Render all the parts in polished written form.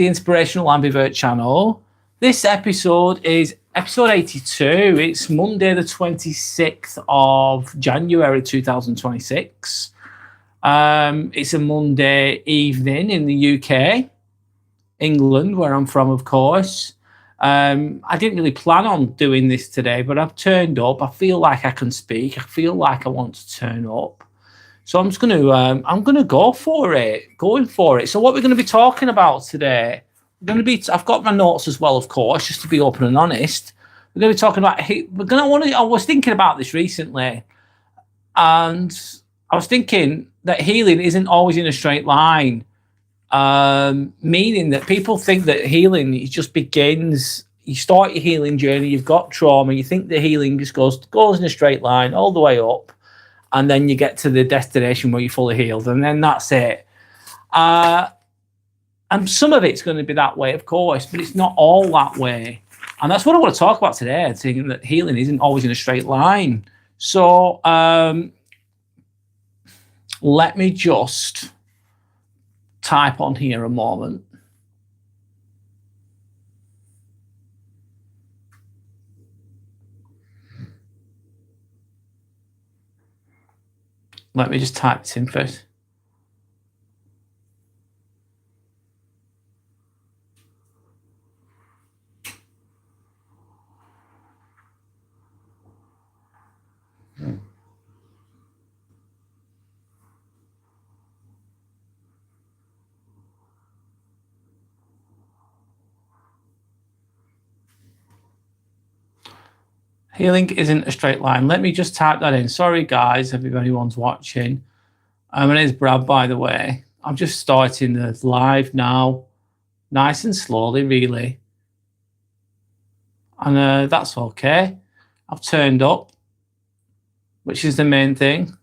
the Inspirational Ambivert channel. This episode is episode 82. It's Monday the 26th of January 2026. It's a Monday evening in the UK, England, where I'm from, of course. I didn't really plan on doing this today, but I've turned up. I feel like I can speak. I feel like I want to turn up. So I'm just I'm gonna go for it, going for it. So what we're going to be talking about today, I've got my notes as well, of course, just to be open and honest. We're going to be talking about, I was thinking about this recently, and I was thinking that healing isn't always in a straight line, meaning that people think that healing, it just begins, you start your healing journey, you've got trauma, you think the healing just goes in a straight line all the way up, and then you get to the destination where you're fully healed, and then that's it. And some of it's going to be that way, of course, but it's not all that way. And that's what I want to talk about today, saying that healing isn't always in a straight line. So let me just type on here a moment. Let me just type this in first. Healing isn't a straight line. Let me just type that in. Sorry, guys, everyone's watching. My name's Brad, by the way. I'm just starting the live now, nice and slowly, really. And that's okay. I've turned up, which is the main thing.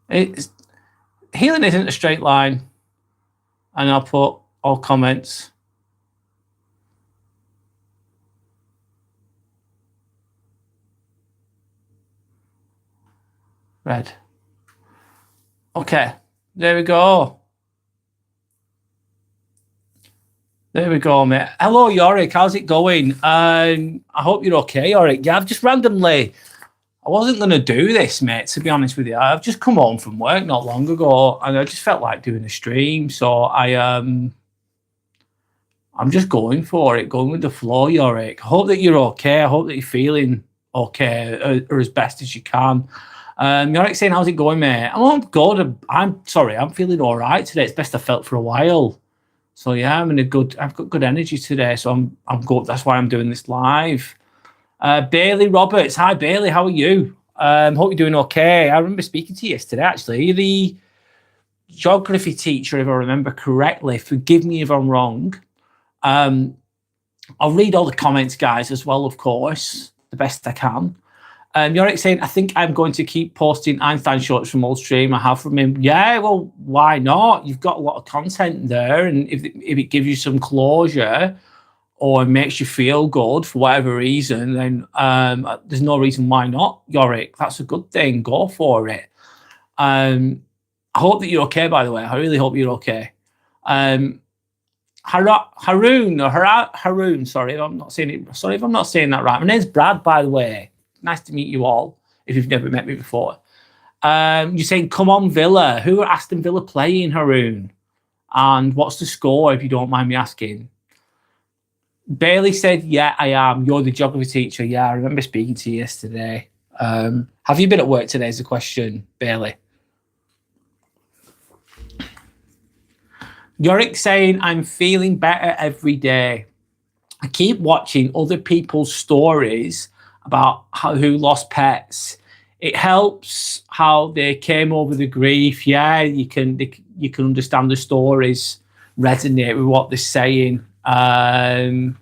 Healing isn't a straight line. And I'll put all comments. Red. Okay, there we go. There we go, mate. Hello, Yorick. How's it going? I hope you're okay, Yorick. Yeah, I've just randomly, I wasn't going to do this, mate, to be honest with you. I've just come home from work not long ago, and I just felt like doing a stream. So I'm just going for it, going with the flow, Yorick. I hope that you're okay. I hope that you're feeling okay, or as best as you can. Yorick saying, how's it going, mate? I'm good. I'm feeling all right today. It's best I felt for a while. So yeah, I've got good energy today. So I'm good. That's why I'm doing this live. Bailey Roberts. Hi Bailey, how are you? Hope you're doing okay. I remember speaking to you yesterday, actually. You're the geography teacher, if I remember correctly. Forgive me if I'm wrong. I'll read all the comments, guys, as well, of course, the best I can. Yorick saying, I think I'm going to keep posting Einstein shorts from old stream I have from him. Yeah, well, why not? You've got a lot of content there, and if it gives you some closure or makes you feel good for whatever reason, then there's no reason why not, Yorick. That's a good thing. Go for it. I hope that you're okay, by the way. I really hope you're okay. Haroon, sorry if I'm not saying it. Sorry if I'm not saying that right. My name's Brad, by the way. Nice to meet you all, if you've never met me before. You're saying, come on, Villa. Who are Aston Villa playing, Haroon? And what's the score, if you don't mind me asking? Bailey said, yeah, I am. You're the geography teacher. Yeah, I remember speaking to you yesterday. Have you been at work today is the question, Bailey. Yorick saying, I'm feeling better every day. I keep watching other people's stories about who lost pets. It helps how they came over the grief. Yeah, you can understand the stories, resonate with what they're saying. And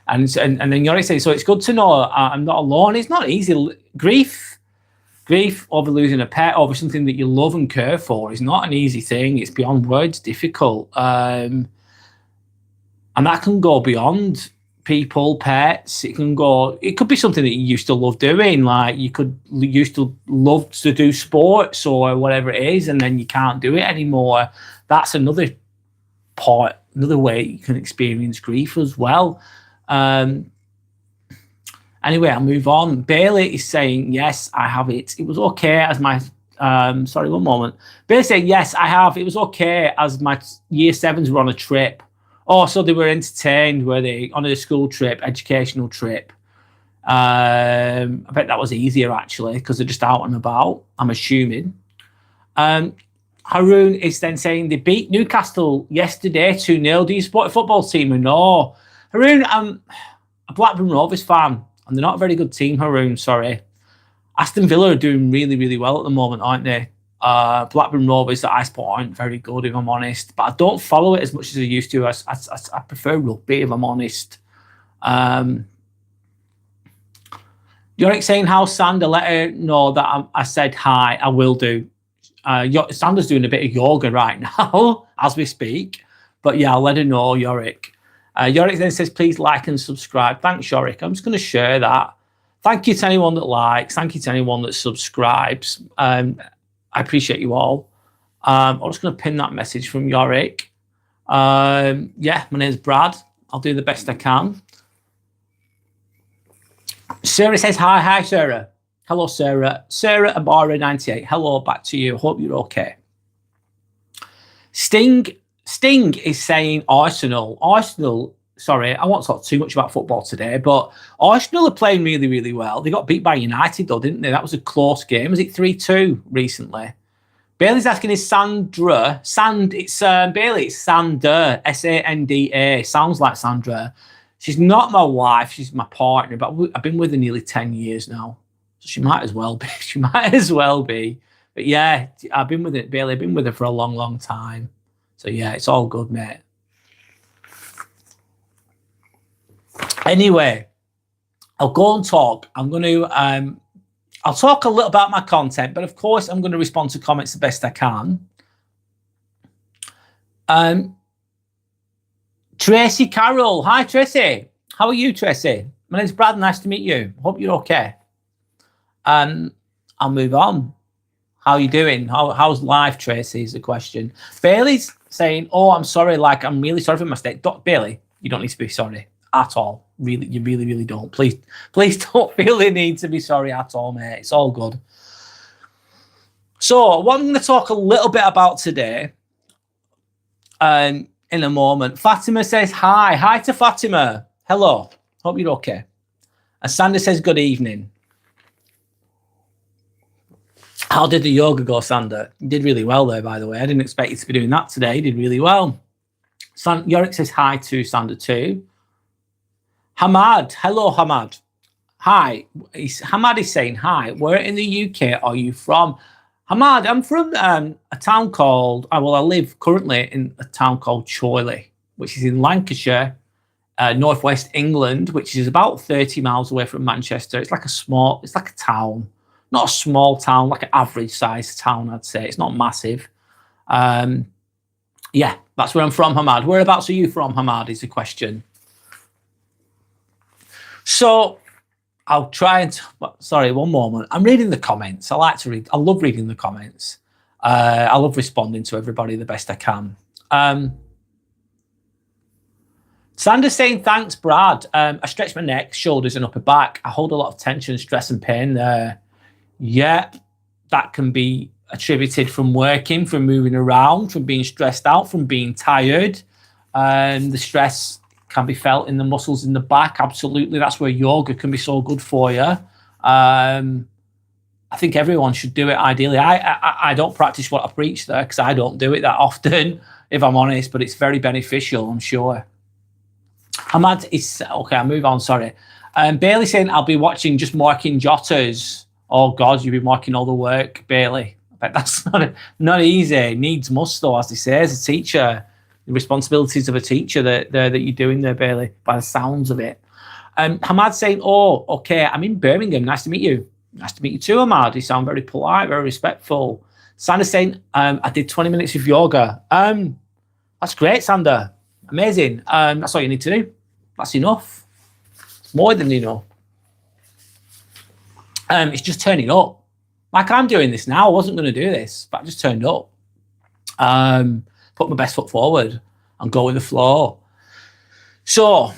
then you're saying, so it's good to know I'm not alone. It's not easy. Grief over losing a pet, over something that you love and care for, is not an easy thing. It's beyond words difficult. And that can go beyond people, pets. It could be something that you used to love doing, like you used to love to do sports or whatever it is, and then you can't do it anymore. that's another part, another way you can experience grief as well. Anyway, I'll move on. Bailey is saying, yes, I have it. It was okay as my, sorry, one moment. Bailey saying, yes, I have. It was okay as my year 7s were on a trip. Oh, so they were entertained, were they? On a school trip, educational trip. I bet that was easier, actually, because they're just out and about, I'm assuming. Haroon is then saying they beat Newcastle yesterday 2-0. Do you support a football team or no? Haroon, I'm a Blackburn Rovers fan, and they're not a very good team, Haroon, sorry. Aston Villa are doing really, really well at the moment, aren't they? Blackburn Rovers that I support aren't very good, if I'm honest. But I don't follow it as much as I used to. I prefer rugby, if I'm honest. Yorick saying, how Sander, let her know that I said hi. I will do. Sander's doing a bit of yoga right now as we speak. But yeah, I'll let her know, Yorick. Yorick then says, please like and subscribe. Thanks, Yorick. I'm just going to share that. Thank you to anyone that likes. Thank you to anyone that subscribes. I appreciate you all. I'm just going to pin that message from Yorick. Yeah, my name's Brad. I'll do the best I can. Sarah says, hi, Sarah. Hello, Sarah. Sarah Amara98. Hello, back to you. Hope you're okay. Sting is saying Arsenal, sorry, I won't talk too much about football today, but Arsenal are playing really, really well. They got beat by United, though, didn't they? That was a close game. Was it 3-2 recently? Bailey's asking, is Sandra? Bailey, it's Sander, S-A-N-D-A. Sounds like Sandra. She's not my wife. She's my partner, but I've been with her nearly 10 years now. So she might as well be. She might as well be. But yeah, I've been with it, Bailey. I've been with her for a long, long time. So yeah, it's all good, mate. Anyway, I'll go and talk. I'm going to, I'll talk a little about my content, but of course I'm going to respond to comments the best I can. Tracy Carroll. Hi, Tracy. How are you, Tracy? My name's Brad. Nice to meet you. Hope you're okay. I'll move on. How are you doing? How's life, Tracy, is the question. Bailey's saying, oh, I'm sorry. Like, I'm really sorry for my mistake. Bailey, you don't need to be sorry at all. Really, you really, really don't. Please don't feel the need to be sorry at all, mate. It's all good. So what I'm going to talk a little bit about today, in a moment. Fatima says, hi. Hi to Fatima. Hello. Hope you're okay. And Sander says, good evening. How did the yoga go, Sander? You did really well there, by the way. I didn't expect you to be doing that today. You did really well. Yorick says hi to Sander too. Hamad. Hello, Hamad. Hi. Hamad is saying hi. Where in the UK are you from? Hamad, I'm from a town called, I live currently in a town called Chorley, which is in Lancashire, northwest England, which is about 30 miles away from Manchester. It's like a town. Not a small town, like an average sized town, I'd say. It's not massive. Yeah, that's where I'm from, Hamad. Whereabouts are you from, Hamad, is the question. So I'll try and, sorry, one moment. I'm reading the comments. I like to read. I love reading the comments. I love responding to everybody the best I can. Sanders saying, thanks, Brad. I stretch my neck, shoulders and upper back. I hold a lot of tension, stress and pain there. Yeah, that can be attributed from working, from moving around, from being stressed out, from being tired. The stress can be felt in the muscles in the back. Absolutely. That's where yoga can be so good for you. I think everyone should do it ideally. I don't practice what I preach there because I don't do it that often, if I'm honest, but it's very beneficial, I'm sure. Hamad is, okay, I'll move on, sorry. Bailey saying, I'll be watching, just marking jotters. Oh, God, you've been marking all the work, Bailey. I bet that's not easy. Needs must, though, as they say, as a teacher. The responsibilities of a teacher that you're doing there, Bailey, by the sounds of it. Hamad saying, oh, okay, I'm in Birmingham. Nice to meet you. Nice to meet you too, Hamad. You sound very polite, very respectful. Sander saying, I did 20 minutes of yoga. That's great, Sander. Amazing. That's all you need to do. That's enough. More than enough. It's just turning up. Like I'm doing this now. I wasn't going to do this, but I just turned up. put my best foot forward and go with the flow. So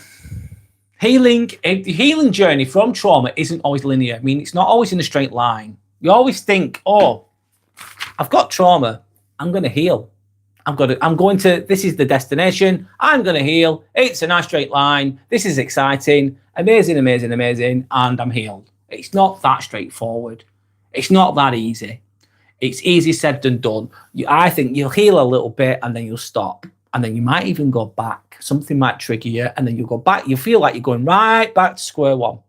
the healing journey from trauma isn't always linear. I mean, it's not always in a straight line. You always think, oh, I've got trauma, I'm going to heal. This is the destination. I'm going to heal. It's a nice straight line. This is exciting, amazing, amazing, amazing. And I'm healed. It's not that straightforward. It's not that easy. It's easier said than done. I think you'll heal a little bit and then you'll stop. And then you might even go back. Something might trigger you and then you'll go back. You feel like you're going right back to square one.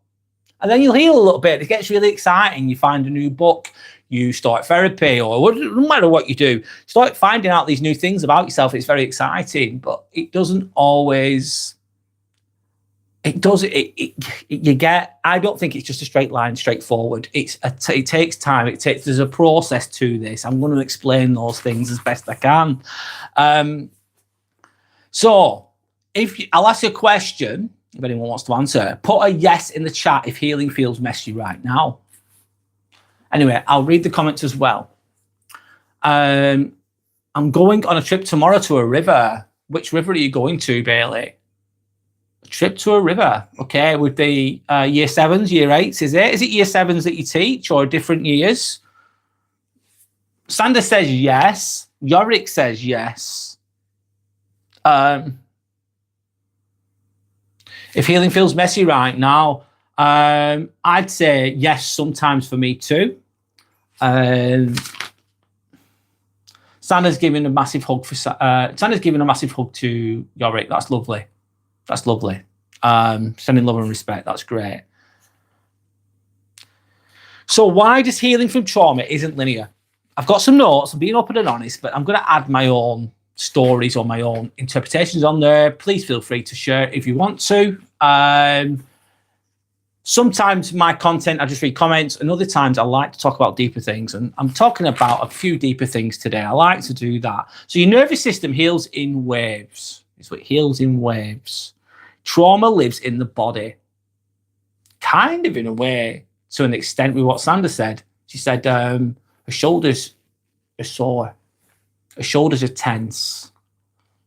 And then you'll heal a little bit. It gets really exciting. You find a new book. You start therapy, or no matter what you do, start finding out these new things about yourself. It's very exciting, but it doesn't always. I don't think it's just a straight line, straightforward. It takes time. There's a process to this. I'm going to explain those things as best I can. So I'll ask you a question. If anyone wants to answer, put a yes in the chat if healing feels messy right now. Anyway, I'll read the comments as well. I'm going on a trip tomorrow to a river. Which river are you going to, Bailey? A trip to a river. Okay, with the year 7s, year 8s, is it? Is it year 7s that you teach or different years? Sander says yes. Yorick says yes. If healing feels messy right now, I'd say yes sometimes for me too. Sandra's giving a massive hug Sandra's giving a massive hug to Yorick. That's lovely. That's lovely. Sending love and respect. That's great. So why does healing from trauma isn't linear? I've got some notes. I'm being open and honest, but I'm going to add my own stories or my own interpretations on there. Please feel free to share if you want to. Sometimes my content, I just read comments, and other times I like to talk about deeper things. And I'm talking about a few deeper things today. I like to do that. So your nervous system heals in waves. It's what heals in waves. Trauma lives in the body. Kind of in a way, to an extent with what Sandra said. She said her shoulders are sore. Her shoulders are tense.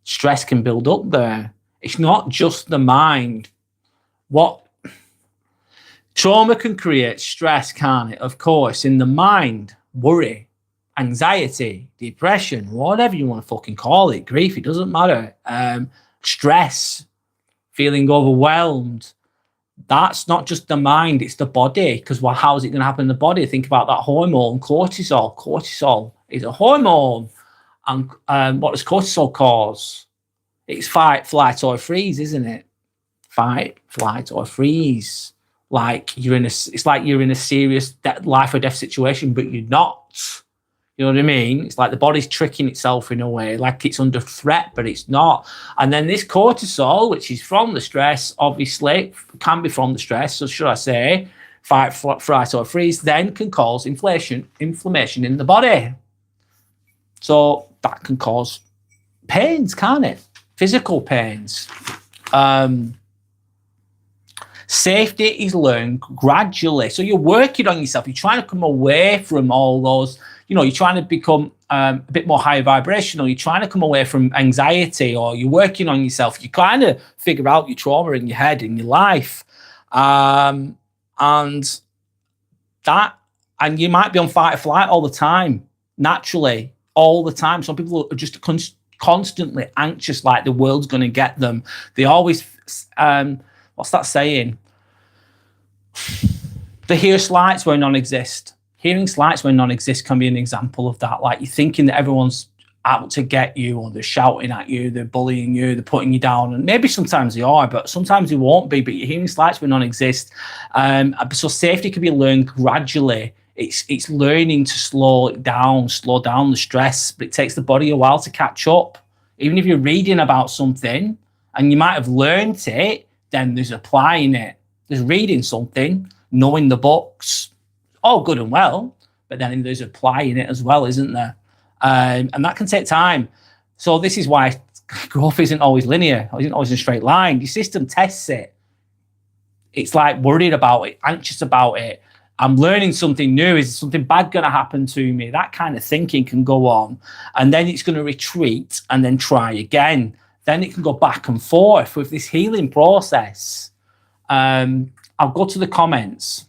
Stress can build up there. It's not just the mind. Trauma can create stress, can't it? Of course, in the mind, worry, anxiety, depression, whatever you want to fucking call it, grief, it doesn't matter. Stress, feeling overwhelmed. That's not just the mind, it's the body. Because how is it going to happen in the body? Think about that hormone, cortisol. Cortisol is a hormone. And what does cortisol cause? It's fight, flight, or freeze, isn't it? Fight, flight, or freeze. It's like you're in a serious life or death situation, but you're not. You know what I mean? It's like the body's tricking itself in a way, like it's under threat, but it's not. And then this cortisol, which is from the stress, obviously, can be from the stress. So should I say, fight, flight, or freeze, then can cause inflammation in the body. So that can cause pains, can't it? Physical pains. Safety is learned gradually. So you're working on yourself. You're trying to come away from all those, you're trying to become a bit more high vibrational. You're trying to come away from anxiety, or you're working on yourself. You kind of figure out your trauma in your head, in your life. And you might be on fight or flight all the time, naturally, all the time. Some people are just constantly anxious, like the world's going to get them. They always, what's that saying? They hear slights where none exist. Hearing slights where none exist can be an example of that. Like you're thinking that everyone's out to get you, or they're shouting at you, they're bullying you, they're putting you down. And maybe sometimes they are, but sometimes they won't be. But you're hearing slights where none exist. So safety can be learned gradually. It's learning to slow down the stress, but it takes the body a while to catch up. Even if you're reading about something and you might have learned it, then there's applying it. There's reading something, knowing the books, all good and well, but then there's applying it as well, isn't there? And that can take time. So this is why growth isn't always linear, isn't always in a straight line. Your system tests it. It's like worried about it, anxious about it, I'm learning something new. Is something bad going to happen to me? That kind of thinking can go on. And then it's going to retreat and then try again. Then it can go back and forth with this healing process. I'll go to the comments.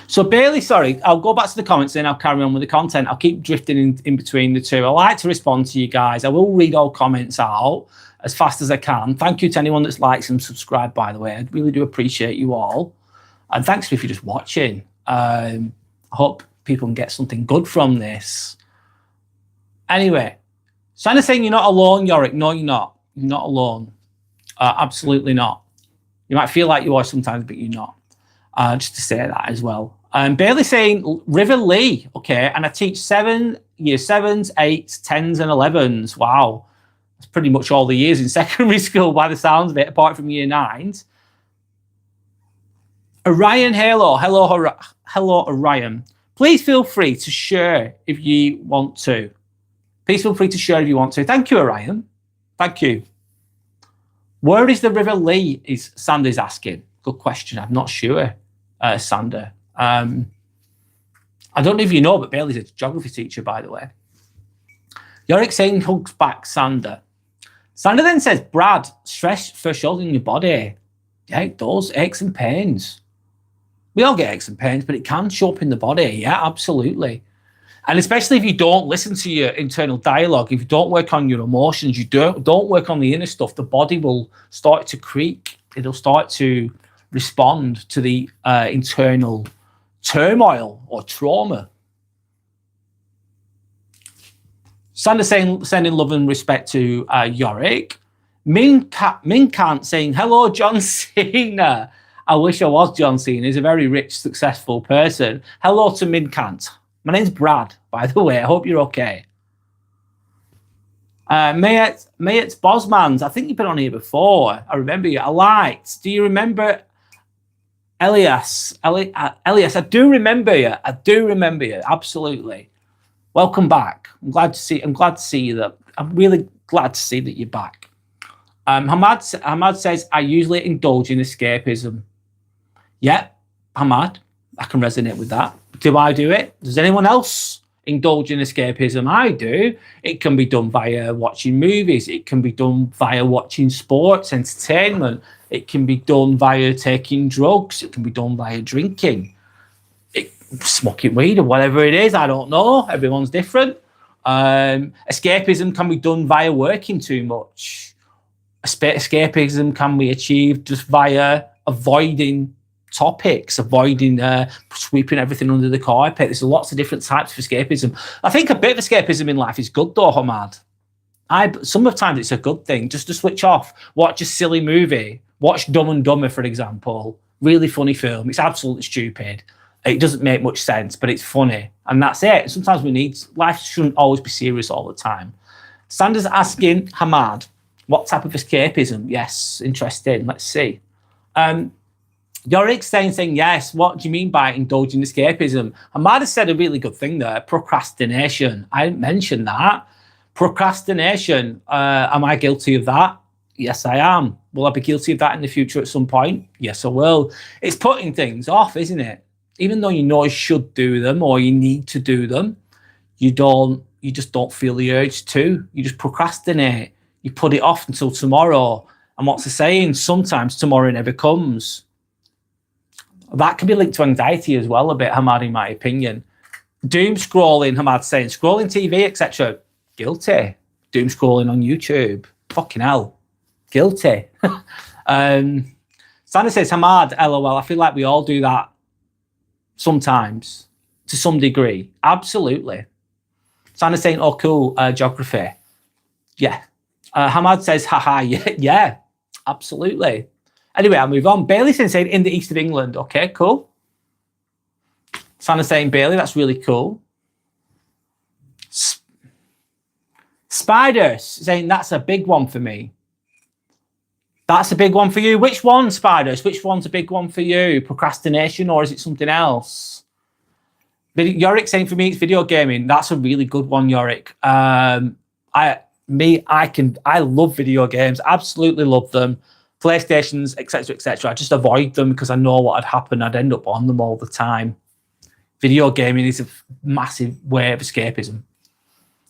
So Bailey, sorry, I'll go back to the comments and I'll carry on with the content. I'll keep drifting in between the two. I like to respond to you guys. I will read all comments out as fast as I can. Thank you to anyone that's likes and subscribed, by the way. I really do appreciate you all. And thanks if you're just watching. I hope people can get something good from this. Anyway, Sandra's saying you're not alone, Yorick. No, you're not. You're not alone. Absolutely not. You might feel like you are sometimes, but you're not. Just to say that as well. Bailey saying River Lee, okay, and I teach year 7s, 8s, 10s, and 11s. Wow, that's pretty much all the years in secondary school by the sounds of it, apart from year 9s. Orion Halo, hello Orion. Please feel free to share if you want to. Please feel free to share if you want to. Thank you, Orion. Thank you. Where is the River Lee? Is Sandra's asking. Good question. I'm not sure, Sandra. I don't know if you know, but Bailey's a geography teacher, by the way. Yorick saying hugs back Sandra. Sandra then says, Brad, stress first shows in your body. Yeah, it does. Aches and pains. We all get aches and pains, but it can show up in the body. Yeah, absolutely. And especially if you don't listen to your internal dialogue, if you don't work on your emotions, you don't work on the inner stuff, the body will start to creak. It'll start to respond to the internal turmoil or trauma. Sandra sending love and respect to Yorick. Minkant saying, hello, John Cena. I wish I was John Cena. He's a very rich, successful person. Hello to Minkant. My name's Brad, by the way. I hope you're okay. Mayet Bosmans, I think you've been on here before. I remember you. I liked. Do you remember Elias? Elias, I do remember you. I do remember you. Absolutely. Welcome back. I'm glad to see you. That I'm really glad to see that you're back. Hamad says, I usually indulge in escapism. Yeah, Hamad, I can resonate with that. Do I do it? Does anyone else indulge in escapism? I do. It can be done via watching movies. It can be done via watching sports, entertainment. It can be done via taking drugs. It can be done via drinking, smoking weed or whatever it is. I don't know. Everyone's different. Escapism can be done via working too much. Escapism can be achieved just via avoiding topics, avoiding sweeping everything under the carpet. There's lots of different types of escapism. I think a bit of escapism in life is good though, Hamad. Sometimes it's a good thing just to switch off, watch a silly movie, watch Dumb and Dumber, for example. Really funny film. It's absolutely stupid. It doesn't make much sense, but it's funny. And that's it. Sometimes life shouldn't always be serious all the time. Sanders asking Hamad, what type of escapism? Yes, interesting. Let's see. Yorick saying yes. What do you mean by indulging escapism? Hamad has said a really good thing there. Procrastination. I didn't mention that. Procrastination. Am I guilty of that? Yes, I am. Will I be guilty of that in the future at some point? Yes, I will. It's putting things off, isn't it? Even though you know you should do them or you need to do them, you just don't feel the urge to. You just procrastinate. You put it off until tomorrow. And what's the saying? Sometimes tomorrow never comes. That can be linked to anxiety as well a bit, Hamad, in my opinion. Doom scrolling, Hamad saying, scrolling TV, etc. Guilty. Doom scrolling on YouTube. Fucking hell. Guilty. Sandra says, Hamad, LOL, I feel like we all do that sometimes, to some degree. Absolutely. Sandra saying, oh, cool, geography. Yeah. Hamad says, haha, yeah, absolutely. Anyway, I'll move on. Bailey saying in the east of England. Okay, cool. Sandra saying Bailey, that's really cool. Spiders saying that's a big one for me. That's a big one for you. Which one, Spiders? Which one's a big one for you? Procrastination, or is it something else? Yorick saying for me it's video gaming. That's a really good one, Yorick. I love video games. Absolutely love them. PlayStations, etc., etc. I just avoid them because I know what would happen. I'd end up on them all the time. Video gaming is a massive way of escapism.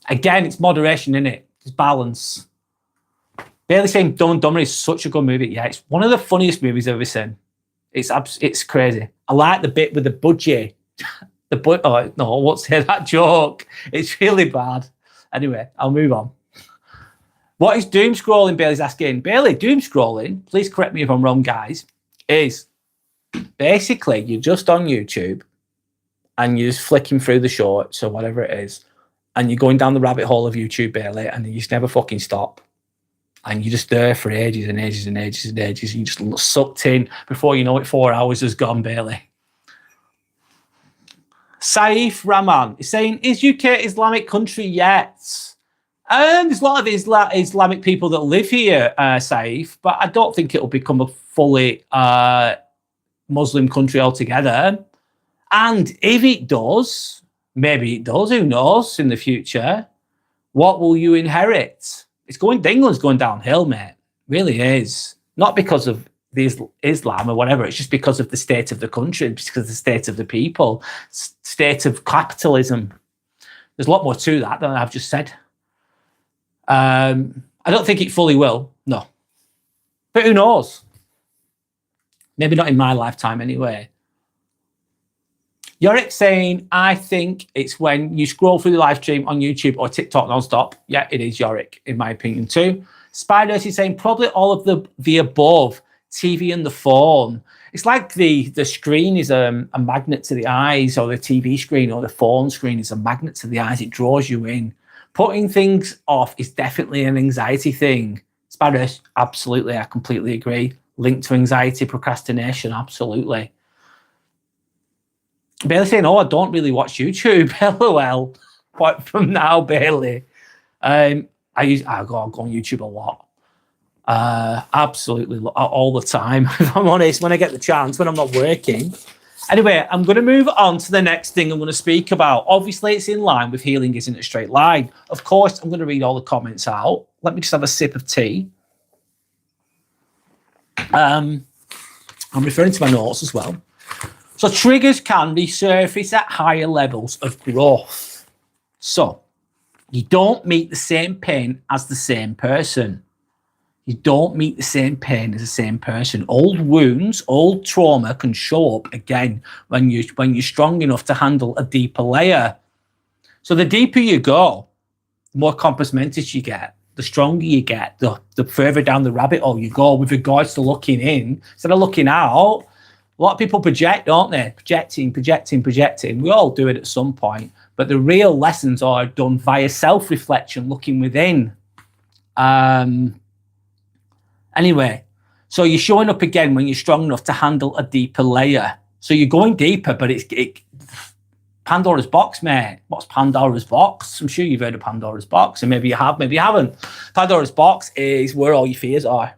Again, it's moderation, isn't it? It's balance. Bailey saying Dumb and Dumber is such a good movie. Yeah, it's one of the funniest movies I've ever seen. It's crazy. I like the bit with the budgie. Oh, no, I won't say that joke. It's really bad. Anyway, I'll move on. What is doom scrolling, Bailey's asking. Bailey, doom scrolling, please correct me if I'm wrong, guys, is basically you're just on YouTube and you're just flicking through the shorts or whatever it is, and you're going down the rabbit hole of YouTube, Bailey, and you just never fucking stop. And you're just there for ages and ages and ages and ages, and you just sucked in. Before you know it, 4 hours has gone, Bailey. Saif Rahman is saying, is UK Islamic country yet? And there's a lot of Islamic people that live here, Saif, but I don't think it'll become a fully Muslim country altogether. And if it does, maybe it does, who knows, in the future, what will you inherit? England's going downhill, mate. It really is. Not because of the Islam or whatever, it's just because of the state of the country, it's because of the state of the people, state of capitalism. There's a lot more to that than I've just said. I don't think it fully will, no. But who knows? Maybe not in my lifetime anyway. Yorick saying, I think it's when you scroll through the live stream on YouTube or TikTok nonstop. Yeah, it is Yorick, in my opinion too. Spiders is saying probably all of the above, TV and the phone. It's like the screen is a magnet to the eyes, or the TV screen or the phone screen is a magnet to the eyes. It draws you in. Putting things off is definitely an anxiety thing. Spiders, absolutely, I completely agree. Linked to anxiety, procrastination, absolutely. Bailey saying, oh, I don't really watch YouTube. LOL. Quite from now, Bailey. I go on YouTube a lot. Absolutely, all the time, if I'm honest, when I get the chance, when I'm not working. Anyway, I'm going to move on to the next thing I'm going to speak about. Obviously, it's in line with healing isn't a straight line. Of course, I'm going to read all the comments out. Let me just have a sip of tea. I'm referring to my notes as well. So triggers can resurface at higher levels of growth. So you don't meet the same pain as the same person. You don't meet the same pain as the same person. Old wounds, old trauma can show up again when you're strong enough to handle a deeper layer. So the deeper you go, the more compos mentis you get, the stronger you get, the further down the rabbit hole you go with regards to looking in instead of looking out. A lot of people project, don't they? Projecting. We all do it at some point. But the real lessons are done via self-reflection, looking within. Anyway, so you're showing up again when you're strong enough to handle a deeper layer. So you're going deeper, but it's Pandora's box, mate. What's Pandora's box? I'm sure you've heard of Pandora's box, and maybe you have, maybe you haven't. Pandora's box is where all your fears are.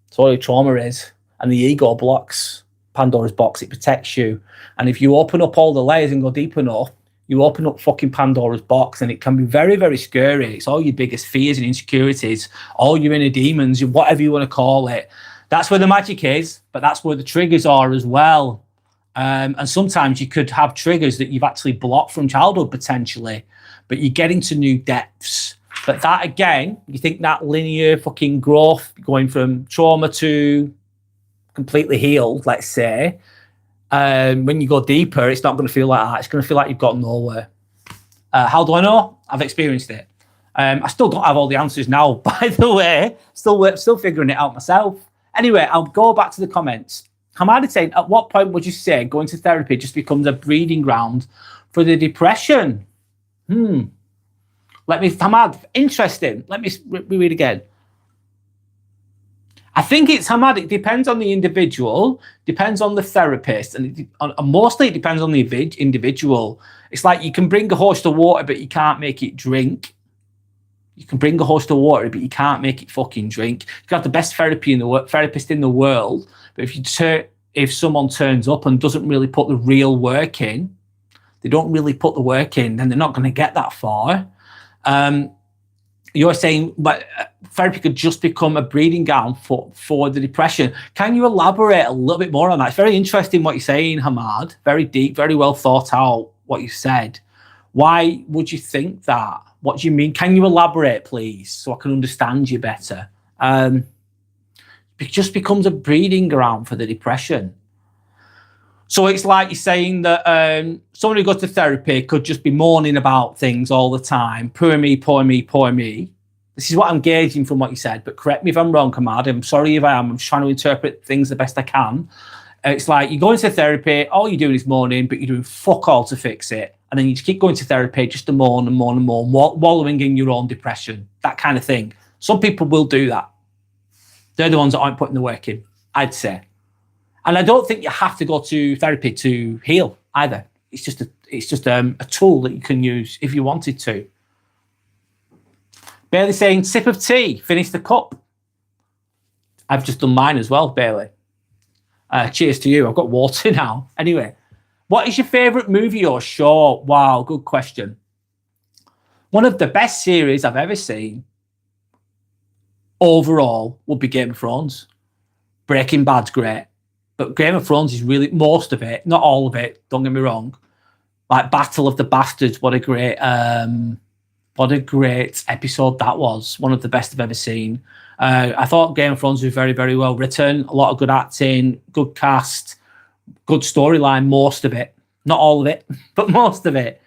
It's all your trauma is. And the ego blocks Pandora's box. It protects you. And if you open up all the layers and go deep enough, you open up fucking Pandora's box, and it can be very, very scary. It's all your biggest fears and insecurities, all your inner demons, whatever you want to call it. That's where the magic is, but that's where the triggers are as well. And sometimes you could have triggers that you've actually blocked from childhood potentially, but you get into new depths. But that, again, you think that linear fucking growth going from trauma to completely healed, let's say, when you go deeper, it's not going to feel like that. It's going to feel like you've got nowhere. How do I know? I've experienced it. I still don't have all the answers now, by the way. Still figuring it out myself. Anyway, I'll go back to the comments. Hamad is saying, at what point would you say going to therapy just becomes a breeding ground for the depression? Hamad, interesting. Let me read again. I think it's Hamad. It depends on the individual, depends on the therapist, and mostly it depends on the individual. It's like you can bring a horse to water, but you can't make it drink. You can bring a horse to water, but you can't make it fucking drink. You can have the best therapist in the world, but if someone turns up and doesn't really put the real work in, they don't really put the work in, then they're not going to get that far. you're saying, but therapy could just become a breeding ground for the depression. Can you elaborate a little bit more on that? It's very interesting what you're saying, Hamad. Very deep, very well thought out what you said. Why would you think that? What do you mean? Can you elaborate, please, so I can understand you better? It just becomes a breeding ground for the depression. So it's like you're saying that someone who goes to therapy could just be moaning about things all the time. Poor me, poor me, poor me. This is what I'm gauging from what you said, but correct me if I'm wrong, Hamad. I'm sorry if I am. I'm just trying to interpret things the best I can. It's like you go into therapy, all you're doing is moaning, but you're doing fuck all to fix it. And then you just keep going to therapy just to moan and moan and moan, wallowing in your own depression, that kind of thing. Some people will do that. They're the ones that aren't putting the work in, I'd say. And I don't think you have to go to therapy to heal either. It's just a tool that you can use if you wanted to. Bailey saying, sip of tea, finish the cup. I've just done mine as well, Bailey. Cheers to you. I've got water now. Anyway, what is your favourite movie or show? Wow, good question. One of the best series I've ever seen overall would be Game of Thrones. Breaking Bad's great. But Game of Thrones is really, most of it, not all of it, don't get me wrong. Like Battle of the Bastards, what a great episode that was. One of the best I've ever seen. I thought Game of Thrones was very, very well written. A lot of good acting, good cast, good storyline, most of it. Not all of it, but most of it.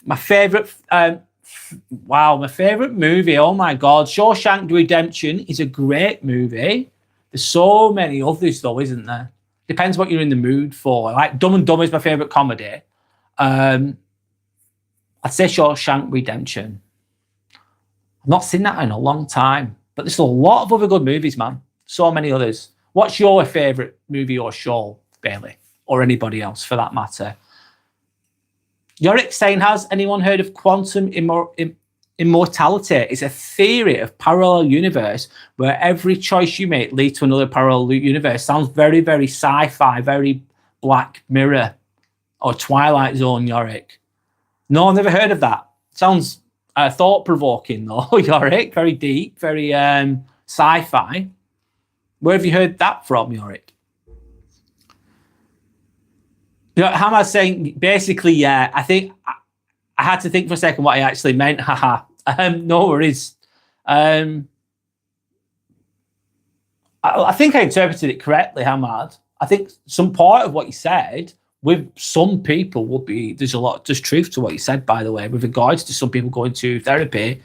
My favourite, my favourite movie, oh my God, Shawshank Redemption is a great movie. There's so many others though, isn't there? Depends what you're in the mood for. Like Dumb and Dumber is my favourite comedy. I'd say Shawshank Redemption. I've not seen that in a long time, but there's a lot of other good movies, man. So many others. What's your favourite movie or show, Bailey? Or anybody else for that matter? Yorick saying, has anyone heard of quantum immortality? It's a theory of parallel universe where every choice you make leads to another parallel universe. Sounds very, very sci-fi, very Black Mirror or Twilight Zone, Yorick. No, I've never heard of that. Sounds thought-provoking though, Yorick. Very deep, very sci-fi. Where have you heard that from, Yorick? You know, how am I saying? Basically, yeah, I think I had to think for a second what I actually meant. Haha. No worries. I think I interpreted it correctly, Hamad. I think some part of what you said with some people would be, there's truth to what you said, by the way, with regards to some people going to therapy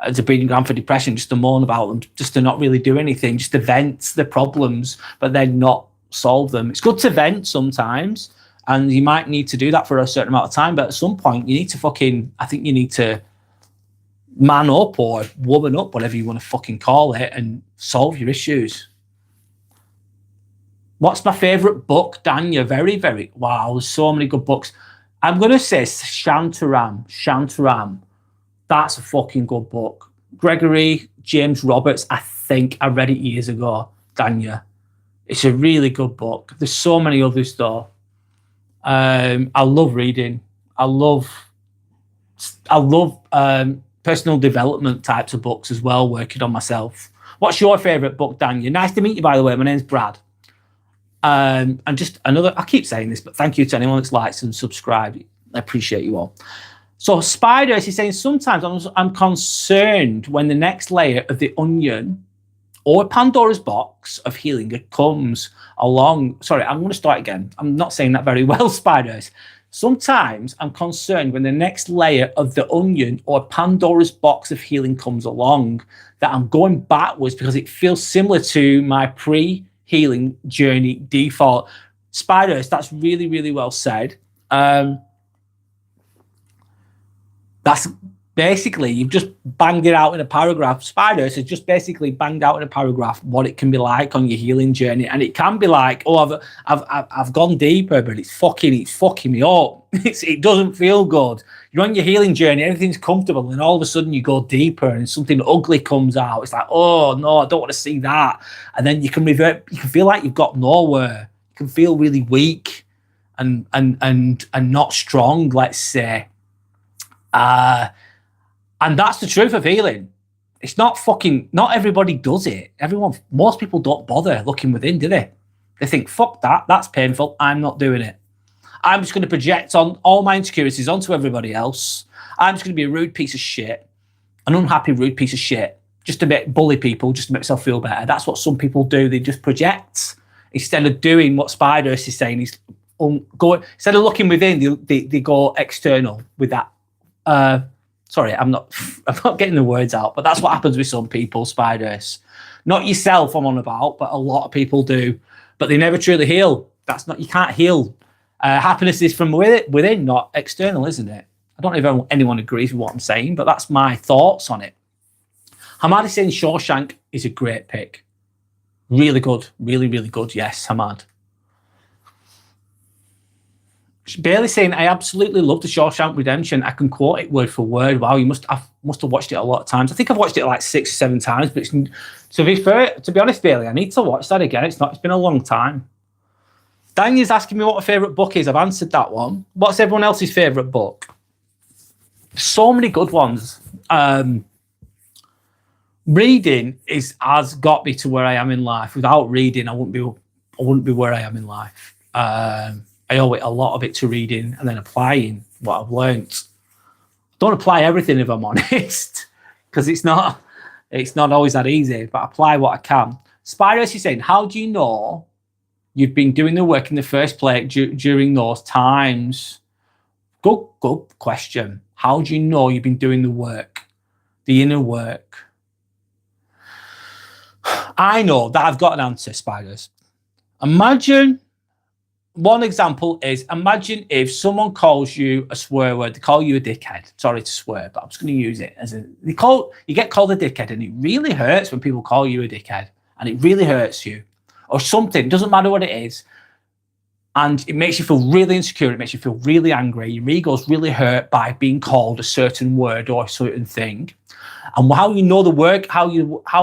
as a breeding ground for depression, just to moan about them, just to not really do anything, just to vent the problems, but then not solve them. It's good to vent sometimes, and you might need to do that for a certain amount of time, but at some point you need to I think you need to man up or woman up, whatever you want to fucking call it, and solve your issues. What's my favourite book, Danya? Very, very, wow, there's so many good books. I'm going to say Shantaram. That's a fucking good book. Gregory James Roberts, I think I read it years ago, Danya. It's a really good book. There's so many others though. I love reading. I love personal development types of books as well, working on myself. What's your favourite book, Danya? Nice to meet you, by the way. My name's Brad. And just another, I keep saying this, but thank you to anyone that's liked and subscribed. I appreciate you all. So Spiders, he's saying, sometimes I'm concerned when the next layer of the onion or Pandora's box of healing comes along. Sorry, I'm going to start again. I'm not saying that very well, Spiders. Sometimes I'm concerned when the next layer of the onion or Pandora's box of healing comes along that I'm going backwards because it feels similar to my pre-healing journey default. Spiders, that's really, really well said. That's basically, you've just banged it out in a paragraph. Spiders has just basically banged out in a paragraph what it can be like on your healing journey. And it can be like, oh, I've gone deeper, but it's fucking me up. It doesn't feel good. You're on your healing journey, everything's comfortable, and all of a sudden you go deeper and something ugly comes out. It's like, oh no, I don't want to see that. And then you can revert, you can feel like you've got nowhere. You can feel really weak and not strong, let's say. And that's the truth of healing. It's not fucking, not everybody does it. Most people don't bother looking within, do they? They think, fuck that, that's painful, I'm not doing it. I'm just going to project on all my insecurities onto everybody else. I'm just going to be a rude piece of shit, an unhappy rude piece of shit, just to bully people, just to make myself feel better. That's what some people do. They just project instead of doing what Spiders is saying. Instead of looking within, they go external with that. Sorry, I'm not getting the words out, but that's what happens with some people, Spiders. Not yourself, I'm on about, but a lot of people do. But they never truly heal. You can't heal. Happiness is from within, not external, isn't it? I don't know if anyone agrees with what I'm saying, but that's my thoughts on it. Hamad is saying Shawshank is a great pick. Really good. Really, really good. Yes, Hamad. Bailey saying, I absolutely love the Shawshank Redemption. I can quote it word for word. Wow, I must have watched it a lot of times. I think I've watched it like 6 or 7 times, but to be honest, Bailey, I need to watch that again. It's been a long time. Daniel's asking me what my favourite book is. I've answered that one. What's everyone else's favourite book? So many good ones. Reading has got me to where I am in life. Without reading, I wouldn't be where I am in life. I owe a lot of it to reading and then applying what I've learnt. I don't apply everything, if I'm honest, because it's not always that easy, but I apply what I can. Spyros is saying, how do you know you've been doing the work in the first place during those times? Good question. How do you know you've been doing the work, the inner work? I know that I've got an answer, Spiders. One example is, imagine if someone calls you a swear word, they call you a dickhead. Sorry to swear, but I'm just going to use it as you get called a dickhead, and it really hurts when people call you a dickhead, and it really hurts you. Or something, it doesn't matter what it is. And it makes you feel really insecure, it makes you feel really angry, your ego's really hurt by being called a certain word or a certain thing. And how you know how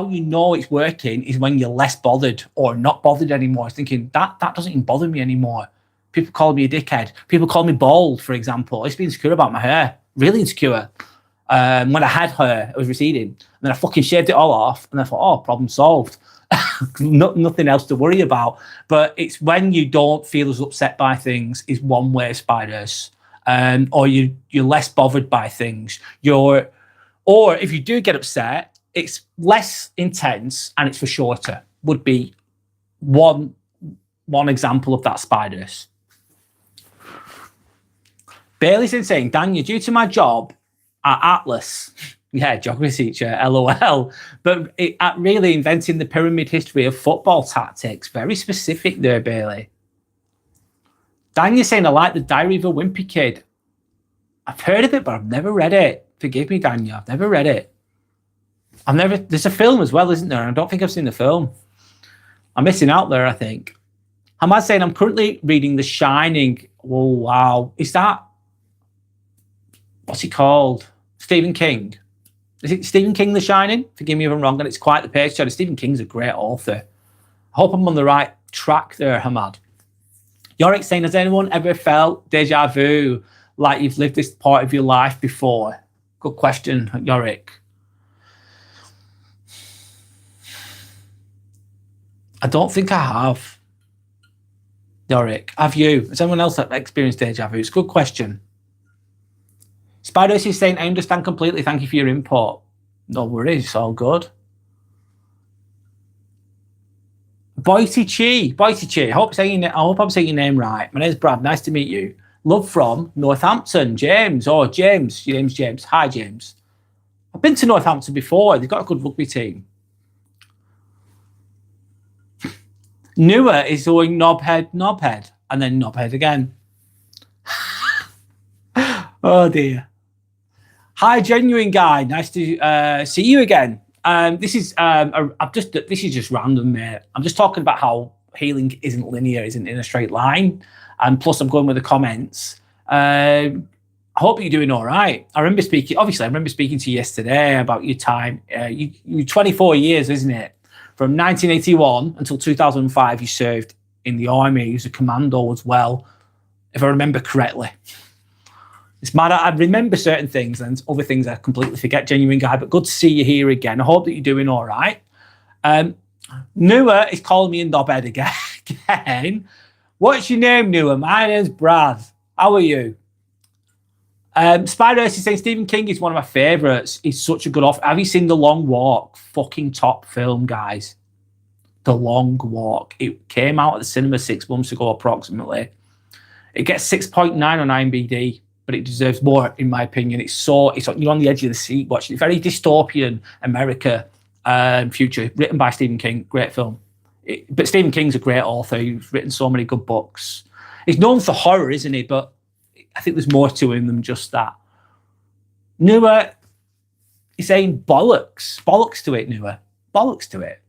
you know it's working is when you're less bothered or not bothered anymore. It's thinking, that doesn't even bother me anymore. People call me a dickhead. People call me bald, for example. I used to be insecure about my hair, really insecure. When I had hair, it was receding. And then I fucking shaved it all off, and I thought, oh, problem solved. Nothing else to worry about. But it's when you don't feel as upset by things is one way, Spiders. Or you're less bothered by things. Or if you do get upset, it's less intense and it's for shorter. Would be one example of that, Spiders. Bailey's saying, Daniel, due to my job at Atlas, yeah, geography teacher, LOL, but at really inventing the pyramid history of football tactics. Very specific there, Bailey. Daniel's saying, I like the Diary of a Wimpy Kid. I've heard of it, but I've never read it. Forgive me, Daniel, I've never read it. There's a film as well, isn't there? I don't think I've seen the film. I'm missing out there, I think. Hamad saying, I'm currently reading The Shining. Oh, wow. Is that, what's he called? Stephen King. Is it Stephen King, The Shining? Forgive me if I'm wrong, and it's quite the page turner. Stephen King's a great author. I hope I'm on the right track there, Hamad. Yorick saying, has anyone ever felt deja vu, like you've lived this part of your life before? Good question, Yorick. I don't think I have. Yorick, have you? Has anyone else experienced deja vu? It's a good question. Spiders is saying, I understand completely. Thank you for your input. No worries, it's all good. Boise Chi. I hope I'm saying your name right. My name's Brad. Nice to meet you. Love from Northampton. James. Oh, James. Your name's James. Hi, James. I've been to Northampton before. They've got a good rugby team. Newer is going knobhead, and then knobhead again. Oh, dear. Hi, genuine guy. Nice to see you again. This is just random, mate. I'm just talking about how healing isn't linear, isn't in a straight line. And plus, I'm going with the comments. I hope you're doing all right. I remember speaking to you yesterday about your time. You 24 years, isn't it? From 1981 until 2005, you served in the army. You was a commando as well, if I remember correctly. It's mad. I remember certain things and other things I completely forget, genuine guy, but good to see you here again. I hope that you're doing all right. Nua is calling me a knobhead again. What's your name, Nua? My name's Brad. How are you? Spider is saying Stephen King is one of my favourites. He's such a good author. Have you seen The Long Walk? Fucking top film, guys. The Long Walk. It came out at the cinema 6 months ago, approximately. It gets 6.9 on IMDb, but it deserves more, in my opinion. You're on the edge of the seat watching it. Very dystopian America future, written by Stephen King. Great film. But Stephen King's a great author. He's written so many good books. He's known for horror, isn't he? But I think there's more to him than just that. Nua, he's saying bollocks. Bollocks to it, Nua. Bollocks to it.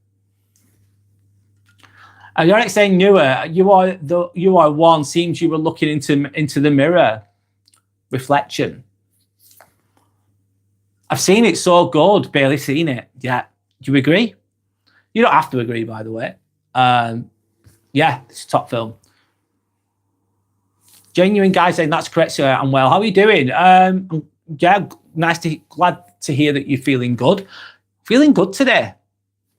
You're saying, Nua, you are one. Seems you were looking into the mirror. Reflection. I've seen it, so good. Barely seen it. Yeah. Do you agree? You don't have to agree, by the way. Yeah, it's a top film. Genuine guy saying that's correct, sir. I'm well. How are you doing? Yeah, glad to hear that you're feeling good. Feeling good today.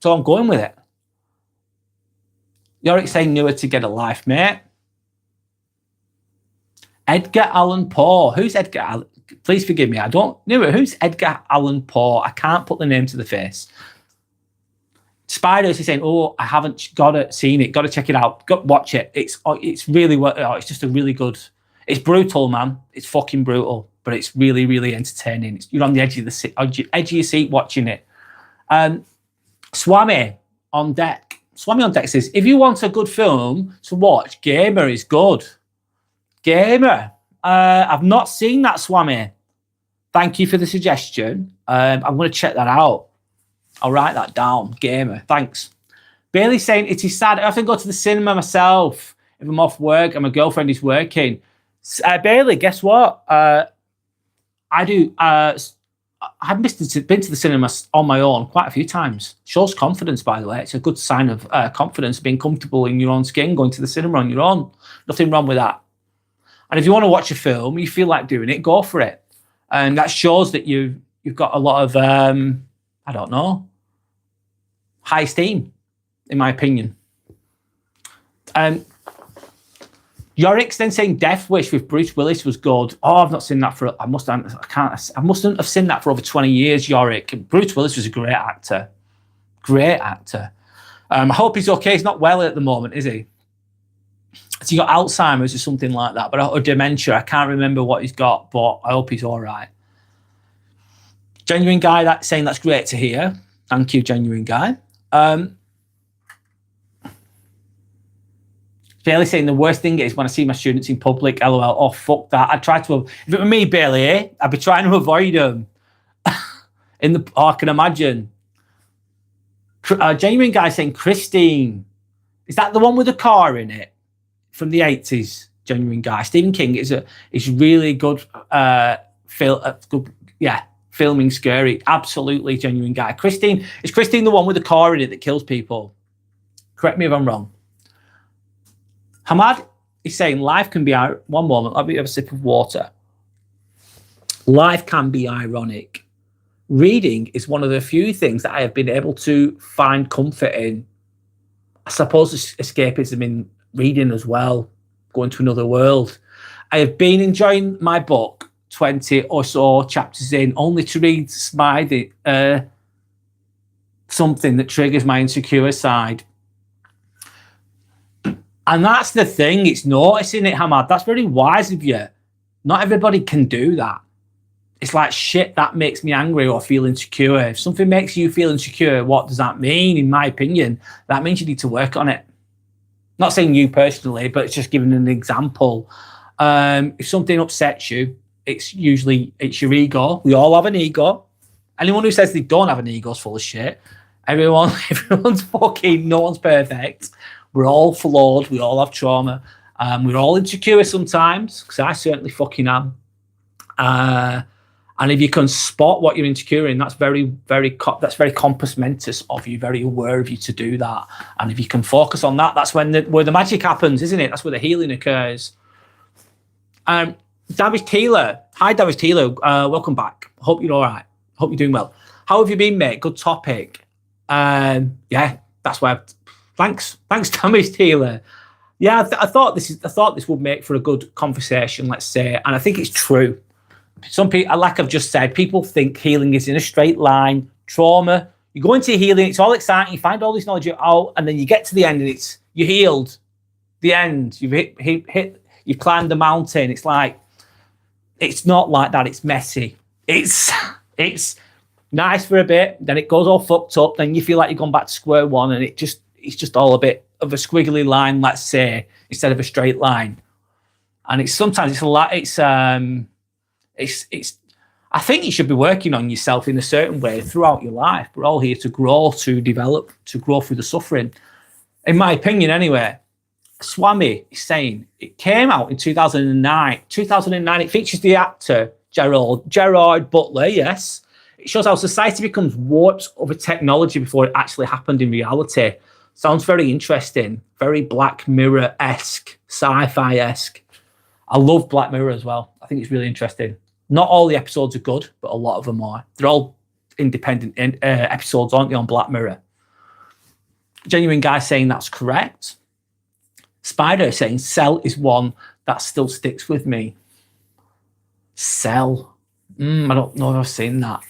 So I'm going with it. Yorick saying Nua to get a life, mate. Edgar Allan Poe. Who's Edgar Allan? Please forgive me. I don't know. Who's Edgar Allan Poe? I can't put the name to the face. Spiders is saying, oh, I haven't seen it. Got to check it out. Watch it. It's really, it's just a really good, it's brutal, man. It's fucking brutal, but it's really, really entertaining. You're on the edge of your seat watching it. Swami on deck. Swami on deck says, if you want a good film to watch, Gamer is good. Gamer. I've not seen that, Swami. Thank you for the suggestion. I'm going to check that out. I'll write that down. Gamer. Thanks. Bailey's saying, it is sad. I often go to the cinema myself if I'm off work and my girlfriend is working. Bailey, guess what? I do. I've been to the cinema on my own quite a few times. Shows confidence, by the way. It's a good sign of confidence, being comfortable in your own skin, going to the cinema on your own. Nothing wrong with that. And if you want to watch a film, you feel like doing it, go for it. And that shows that you've got a lot of, I don't know, high esteem, in my opinion. Yorick's then saying Death Wish with Bruce Willis was good. Oh, I've not seen that I mustn't have seen that for over 20 years, Yorick. Bruce Willis was a great actor. Great actor. I hope he's okay. He's not well at the moment, is he? Has he got Alzheimer's or something like that? Or dementia. I can't remember what he's got, but I hope he's all right. Genuine guy saying that's great to hear. Thank you, genuine guy. Bailey saying the worst thing is when I see my students in public, LOL. Oh, fuck that. I try to, if it were me, Bailey, I'd be trying to avoid them. I can imagine. Genuine guy saying Christine. Is that the one with the car in it? From the 80s, genuine guy. Stephen King is really good, filming scary. Absolutely genuine guy. Is Christine the one with the car in it that kills people? Correct me if I'm wrong. Hamad is saying life can be, one moment, let me have a sip of water. Life can be ironic. Reading is one of the few things that I have been able to find comfort in. I suppose escapism in reading as well, going to another world. I have been enjoying my book, 20 or so chapters in, only to read something that triggers my insecure side. And that's the thing, it's noticing it, Hamad. That's very wise of you. Not everybody can do that. It's like, shit, that makes me angry or feel insecure. If something makes you feel insecure, what does that mean? In my opinion, that means you need to work on it. Not saying you personally, but it's just giving an example. If something upsets you, it's your ego. We all have an ego. Anyone who says they don't have an ego is full of shit. Everyone's fucking, no one's perfect. We're all flawed. We all have trauma. We're all insecure sometimes, because I certainly fucking am. And if you can spot what you're insecure in, that's very compass mentis of you, very aware of you to do that. And if you can focus on that, that's where the magic happens, isn't it? That's where the healing occurs. Davish Taylor. Hi, Davish Taylor. Welcome back. Hope you're all right. Hope you're doing well. How have you been, mate? Good topic. Yeah, that's why. Thanks, Davish Taylor. Yeah, I thought this would make for a good conversation. Let's say, and I think it's true. Some people, like I've just said, people think healing is in a straight line. Trauma. You go into healing, it's all exciting. You find all this knowledge out, and then you get to the end, and you're healed. The end. You've hit. You've climbed the mountain. It's like. It's not like that. It's messy. It's nice for a bit. Then it goes all fucked up. Then you feel like you've gone back to square one, and it's just all a bit of a squiggly line, let's say, instead of a straight line. And it's sometimes it's a lot. It's I think you should be working on yourself in a certain way throughout your life. We're all here to grow, to develop, to grow through the suffering. In my opinion, anyway. Swami is saying it came out in 2009. 2009, it features the actor Gerard Butler, yes. It shows how society becomes warped over technology before it actually happened in reality. Sounds very interesting, very Black Mirror-esque, sci-fi-esque. I love Black Mirror as well. I think it's really interesting. Not all the episodes are good, but a lot of them are. They're all independent episodes, aren't they, on Black Mirror? Genuine Guy saying that's correct. Spider saying Cell is one that still sticks with me. Cell. I don't know if I've seen that.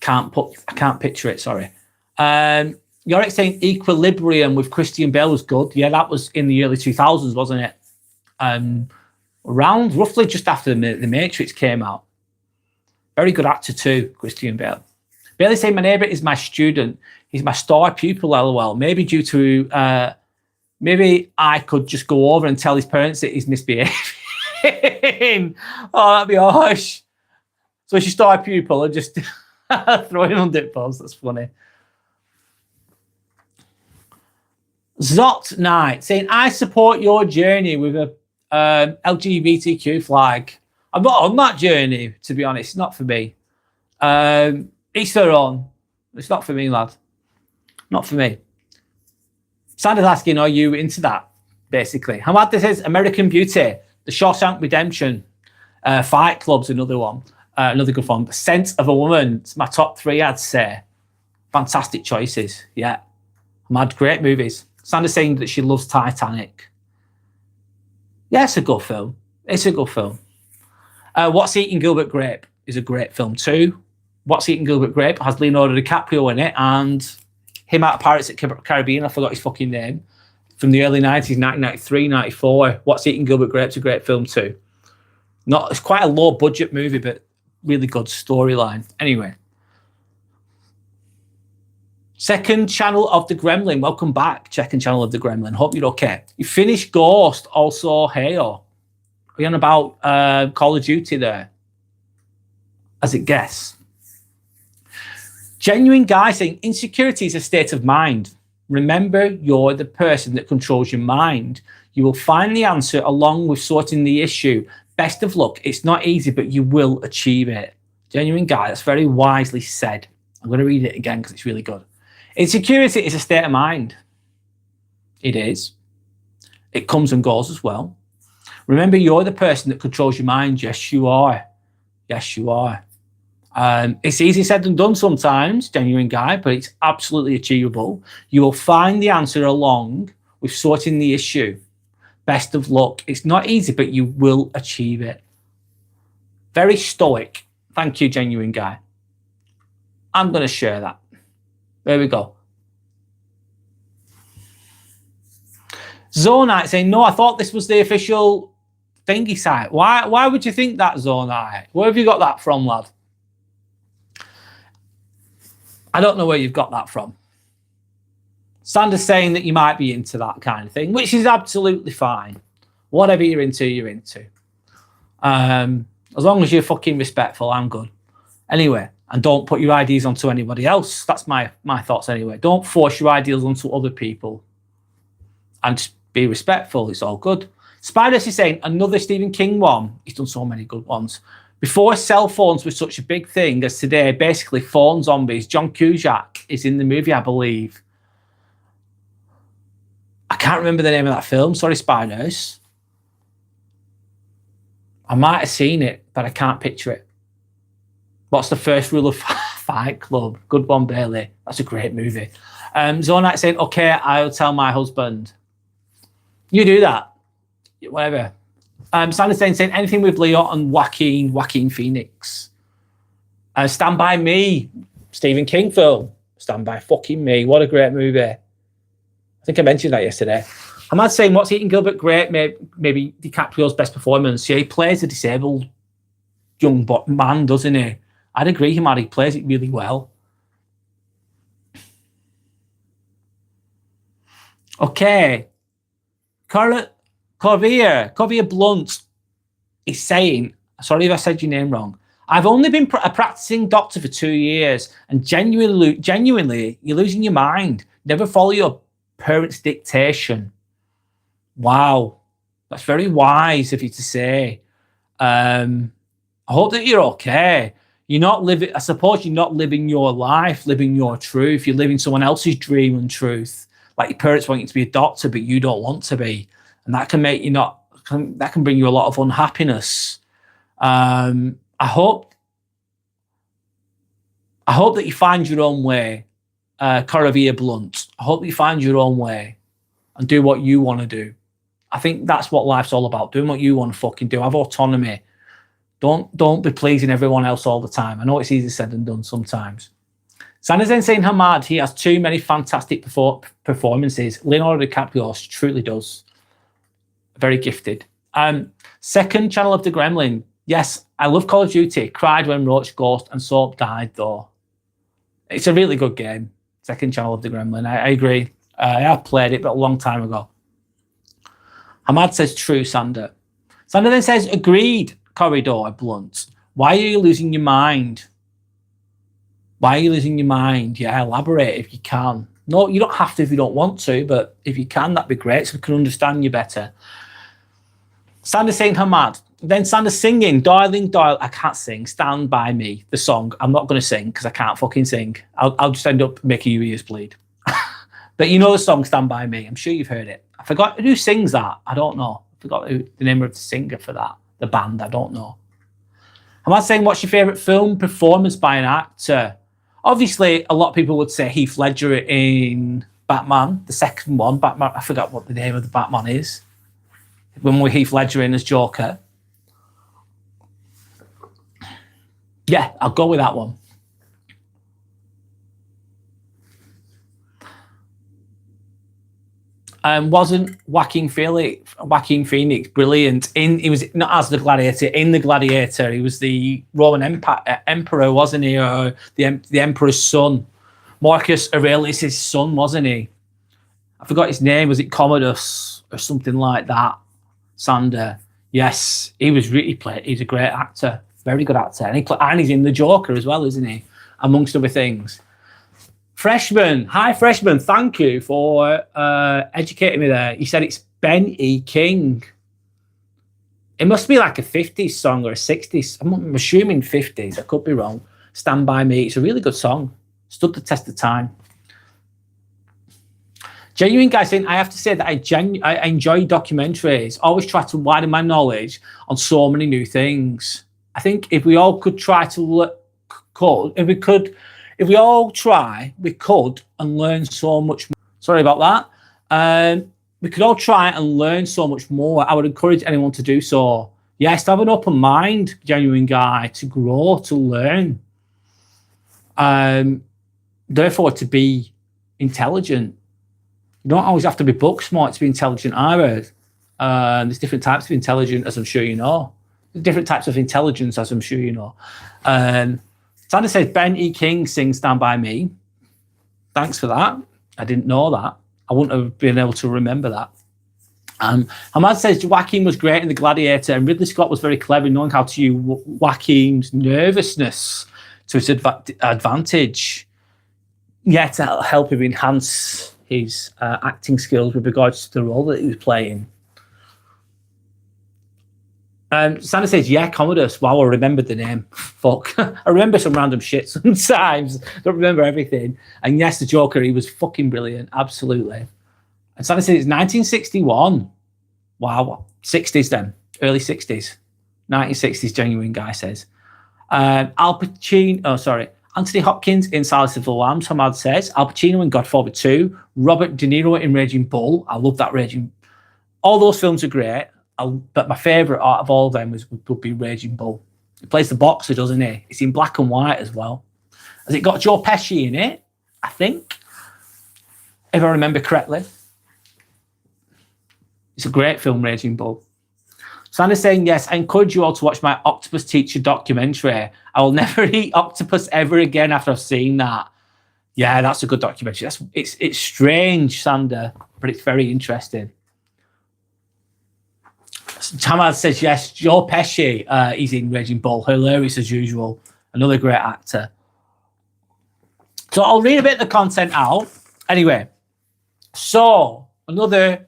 I can't picture it, sorry. Yorick saying Equilibrium with Christian Bale was good. Yeah, that was in the early 2000s, wasn't it? Around roughly just after the Matrix came out. Very good actor too, Christian Bale. Bailey saying my neighbour is my student. He's my star pupil, lol. Maybe due to... maybe I could just go over and tell his parents that he's misbehaving. Oh, that'd be harsh. So she star pupil and just throw him on dip balls. That's funny. Zot Knight saying, I support your journey with a LGBTQ flag. I'm not on that journey, to be honest. It's not for me. Each their own. It's not for me, lad. Not for me. Sandy's asking, are you into that, basically? Hamad says, American Beauty, The Shawshank Redemption, Fight Club's another one, another good one. The Scent of a Woman, it's my top 3, I'd say. Fantastic choices, yeah. Hamad, great movies. Sandy's saying that she loves Titanic. Yeah, it's a good film. It's a good film. What's Eating Gilbert Grape is a great film too. What's Eating Gilbert Grape has Leonardo DiCaprio in it and... him out of Pirates at Caribbean, I forgot his fucking name, from the early 90s, 1993, 94. What's Eating Gilbert Grape's a great film too. It's quite a low budget movie, but really good storyline. Anyway. Second channel of the Gremlin. Welcome back, second channel of the Gremlin. Hope you're okay. You finished Ghost, also Hail. Are you on about Call of Duty there? As it guess. Genuine Guy saying, insecurity is a state of mind. Remember, you're the person that controls your mind. You will find the answer along with sorting the issue. Best of luck. It's not easy, but you will achieve it. Genuine Guy, that's very wisely said. I'm going to read it again because it's really good. Insecurity is a state of mind. It is. It comes and goes as well. Remember, you're the person that controls your mind. Yes, you are. Yes, you are. It's easy said than done sometimes, Genuine Guy, but it's absolutely achievable. You will find the answer along with sorting the issue. Best of luck. It's not easy, but you will achieve it. Very stoic. Thank you, Genuine Guy. I'm going to share that. There we go. Zonite saying, no, I thought this was the official thingy site. Why would you think that, Zonite? Where have you got that from, lad? I don't know where you've got that from. Sanders saying that you might be into that kind of thing, which is absolutely fine. Whatever you're into, you're into. As long as you're fucking respectful, I'm good. Anyway, and don't put your ideas onto anybody else. That's my thoughts anyway. Don't force your ideas onto other people. And just be respectful. It's all good. Spiders is saying, another Stephen King one. He's done so many good ones. Before cell phones were such a big thing as today, basically phone zombies. John Cusack is in the movie, I believe. I can't remember the name of that film. Sorry, Spiders. I might have seen it, but I can't picture it. What's the first rule of Fight Club? Good one, Bailey. That's a great movie. Zonite saying, okay, I'll tell my husband. You do that. Whatever. Sanders saying anything with Leo and Joaquin Phoenix. Stand By Me. Stephen King film. Stand By fucking Me. What a great movie. I think I mentioned that yesterday. I'm saying, what's Eating Gilbert great? Maybe DiCaprio's best performance. Yeah, he plays a disabled young man, doesn't he? I'd agree, he plays it really well. Okay. Corvia Blunt is saying, sorry if I said your name wrong, I've only been a practicing doctor for 2 years, and genuinely, you're losing your mind. Never follow your parents' dictation. Wow. That's very wise of you to say. I hope that you're okay. You're not living, I suppose you're not living your life, living your truth. You're living someone else's dream and truth. Like your parents want you to be a doctor, but you don't want to be. And that can make you that can bring you a lot of unhappiness. I hope that you find your own way, Coravia Blunt. I hope you find your own way and do what you want to do. I think that's what life's all about, doing what you want to fucking do. Have autonomy. Don't be pleasing everyone else all the time. I know it's easier said than done sometimes. Sanazen saying Hamad, he has too many fantastic performances. Leonardo DiCaprio truly does. Very gifted. Second Channel of the Gremlin. Yes, I love Call of Duty. Cried when Roach, Ghost and Soap died though. It's a really good game. Second Channel of the Gremlin. I agree. I have played it, but a long time ago. Hamad says true, Sander. Sander then says agreed, Corridor Blunt. Why are you losing your mind? Why are you losing your mind? Yeah, elaborate if you can. No, you don't have to if you don't want to, but if you can, that'd be great so we can understand you better. Sander saying Hamad. Then Sander singing, Darling, I can't sing, Stand By Me, the song. I'm not going to sing because I can't fucking sing. I'll just end up making your ears bleed. But you know the song Stand By Me. I'm sure you've heard it. I forgot who sings that. I don't know. I forgot the name of the singer for that. The band, I don't know. I'm not saying what's your favourite film performance by an actor. Obviously, a lot of people would say Heath Ledger in Batman, the second one. Batman. I forgot what the name of the Batman is. When we're Heath Ledger in as Joker. Yeah, I'll go with that one. Wasn't Joaquin Phoenix brilliant? He was not as the Gladiator. In the Gladiator, he was the Roman emperor, wasn't he? Or the emperor's son, Marcus Aurelius' son, wasn't he? I forgot his name. Was it Commodus or something like that? Sander. Yes, he was really played. He's a great actor, very good actor, and he's in the Joker as well, isn't he? Amongst other things. Freshman, hi Freshman, thank you for educating me there. He said it's Ben E. King. It must be like a 50s song or a 60s. I'm assuming 50s, I could be wrong. Stand By Me, it's a really good song. Stood the test of time. Genuine guy saying, I have to say that I enjoy documentaries. Always try to widen my knowledge on so many new things. I think if we all could try to look, if we all try, we could and learn so much more. Sorry about that. We could all try and learn so much more. I would encourage anyone to do so. Yes, to have an open mind, genuine guy, to grow, to learn. Therefore, to be intelligent. You don't always have to be book smart to be intelligent either. There's different types of intelligence, as I'm sure you know. There's different types of intelligence, as I'm sure you know. Sander says, Ben E. King sings Stand By Me. Thanks for that. I didn't know that. I wouldn't have been able to remember that. Hamad says, Joaquin was great in The Gladiator and Ridley Scott was very clever in knowing how to use Joaquin's nervousness to his advantage. Yeah, to help him enhance his acting skills with regards to the role that he was playing. Sander says, yeah, Commodus. Wow, I remembered the name. Fuck. I remember some random shit sometimes. Don't remember everything. And yes, the Joker, he was fucking brilliant. Absolutely. And Sander says, it's 1961. Wow. 60s then. Early 60s. 1960s genuine guy says. Al Pacino, Anthony Hopkins in Silence of the Lambs, Hamad says. Al Pacino in Godfather 2. Robert De Niro in Raging Bull. I love that Raging. All those films are great, but my favourite out of all of them would be Raging Bull. He plays the boxer, doesn't he? It's in black and white as well. Has it got Joe Pesci in it? I think, if I remember correctly. It's a great film, Raging Bull. Sandra's saying, yes, I encourage you all to watch my Octopus Teacher documentary. I will never eat octopus ever again after I've seen that. Yeah, that's a good documentary. It's strange, Sandra, but it's very interesting. Tamad says, yes, Joe Pesci, he's in Raging Bull. Hilarious as usual. Another great actor. So I'll read a bit of the content out. Anyway, so another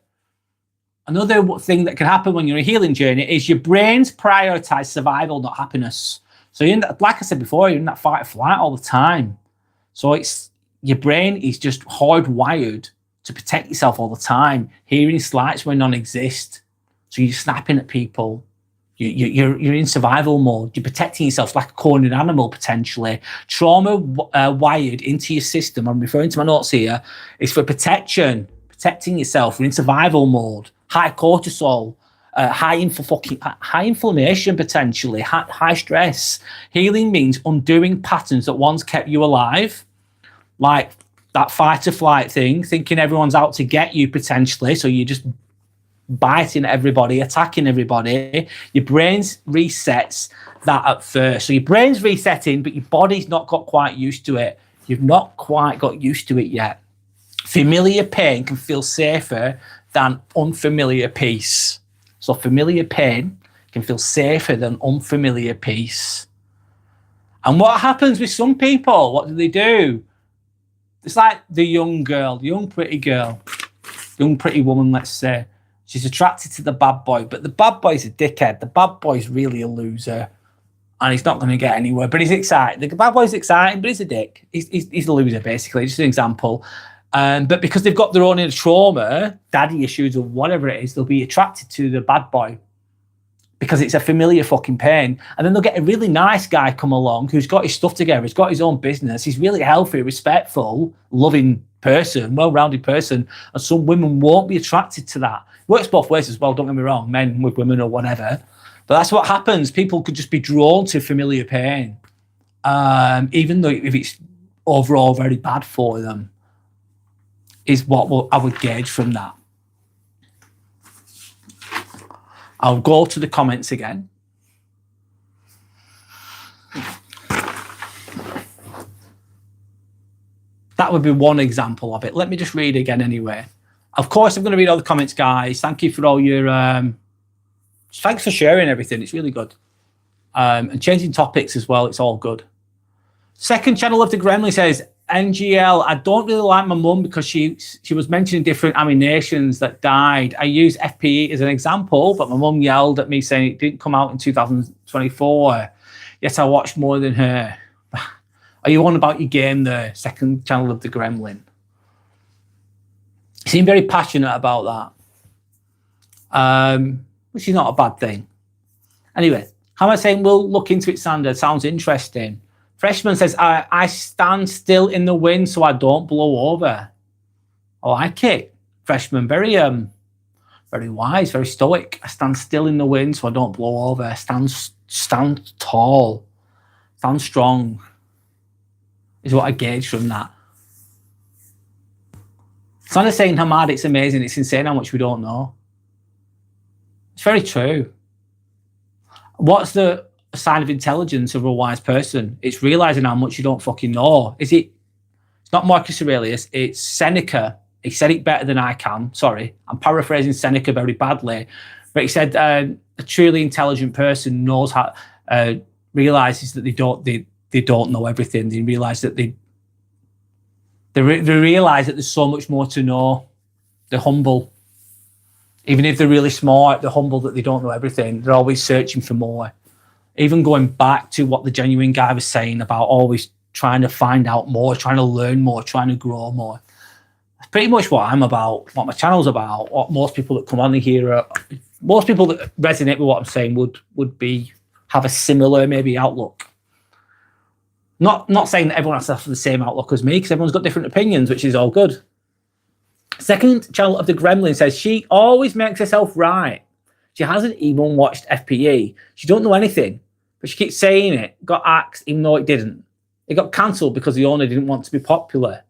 thing that can happen when you're on a healing journey is your brains prioritize survival, not happiness. So like I said before, you're in that fight or flight all the time. So your brain is just hardwired to protect yourself all the time. Hearing slights when none exist. So you're snapping at people. You're in survival mode. You're protecting yourself like a cornered animal, potentially. Trauma wired into your system, I'm referring to my notes here, is for protection. Protecting yourself. You're in survival mode. High cortisol. High inflammation, potentially. High stress. Healing means undoing patterns that once kept you alive. Like that fight or flight thing. Thinking everyone's out to get you, potentially. So you just biting everybody, attacking everybody. Your brain's resets that at first. So your brain's resetting, but your body's not got quite used to it. You've not quite got used to it yet. Familiar pain can feel safer than unfamiliar peace. So familiar pain can feel safer than unfamiliar peace. And what happens with some people? What do? It's like the young pretty girl, young pretty woman, let's say. She's attracted to the bad boy, but the bad boy's a dickhead. The bad boy's really a loser, and he's not going to get anywhere. But he's excited. The bad boy's exciting, but he's a dick. He's a loser, basically. Just an example. But because they've got their own inner trauma, daddy issues, or whatever it is, they'll be attracted to the bad boy because it's a familiar fucking pain. And then they'll get a really nice guy come along who's got his stuff together. He's got his own business. He's really healthy, respectful, loving person, well-rounded person. And some women won't be attracted to that. Works both ways as well, don't get me wrong, men with women or whatever. But that's what happens. People could just be drawn to familiar pain, even though if it's overall very bad for them, is what I would gauge from that. I'll go to the comments again. That would be one example of it. Let me just read again anyway. Of course, I'm going to read all the comments, guys. Thank you for all your... thanks for sharing everything. It's really good. And changing topics as well. It's all good. Second channel of the Gremlin says, NGL, I don't really like my mum because she was mentioning different animations that died. I use FPE as an example, but my mum yelled at me saying it didn't come out in 2024. Yes, I watched more than her. Are you on about your game there? Second channel of the Gremlin. You seem very passionate about that, which is not a bad thing. Anyway, how am I saying we'll look into it, Sander? Sounds interesting. Freshman says, I stand still in the wind so I don't blow over. I like it. Freshman, very wise, very stoic. I stand still in the wind so I don't blow over. Stand tall. Stand strong is what I gauge from that. Sandra's saying, Hamad, it's amazing. It's insane how much we don't know. It's very true. What's the sign of intelligence of a wise person? It's realizing how much you don't fucking know. It's not Marcus Aurelius, it's Seneca. He said it better than I can. Sorry, I'm paraphrasing Seneca very badly. But he said a truly intelligent person knows how, realizes that they don't know everything. They realize that they realize that there's so much more to know. They're humble. Even if they're really smart, they're humble that they don't know everything. They're always searching for more. Even going back to what the genuine guy was saying about always trying to find out more, trying to learn more, trying to grow more. That's pretty much what I'm about, what my channel's about, what most people that come on here are most people that resonate with what I'm saying would have a similar maybe outlook. Not saying that everyone has to have the same outlook as me, because everyone's got different opinions, which is all good. Second channel of the Gremlin says she always makes herself right. She hasn't even watched FPE. She don't know anything, but she keeps saying it. Got axed even though it didn't. It got cancelled because the owner didn't want to be popular.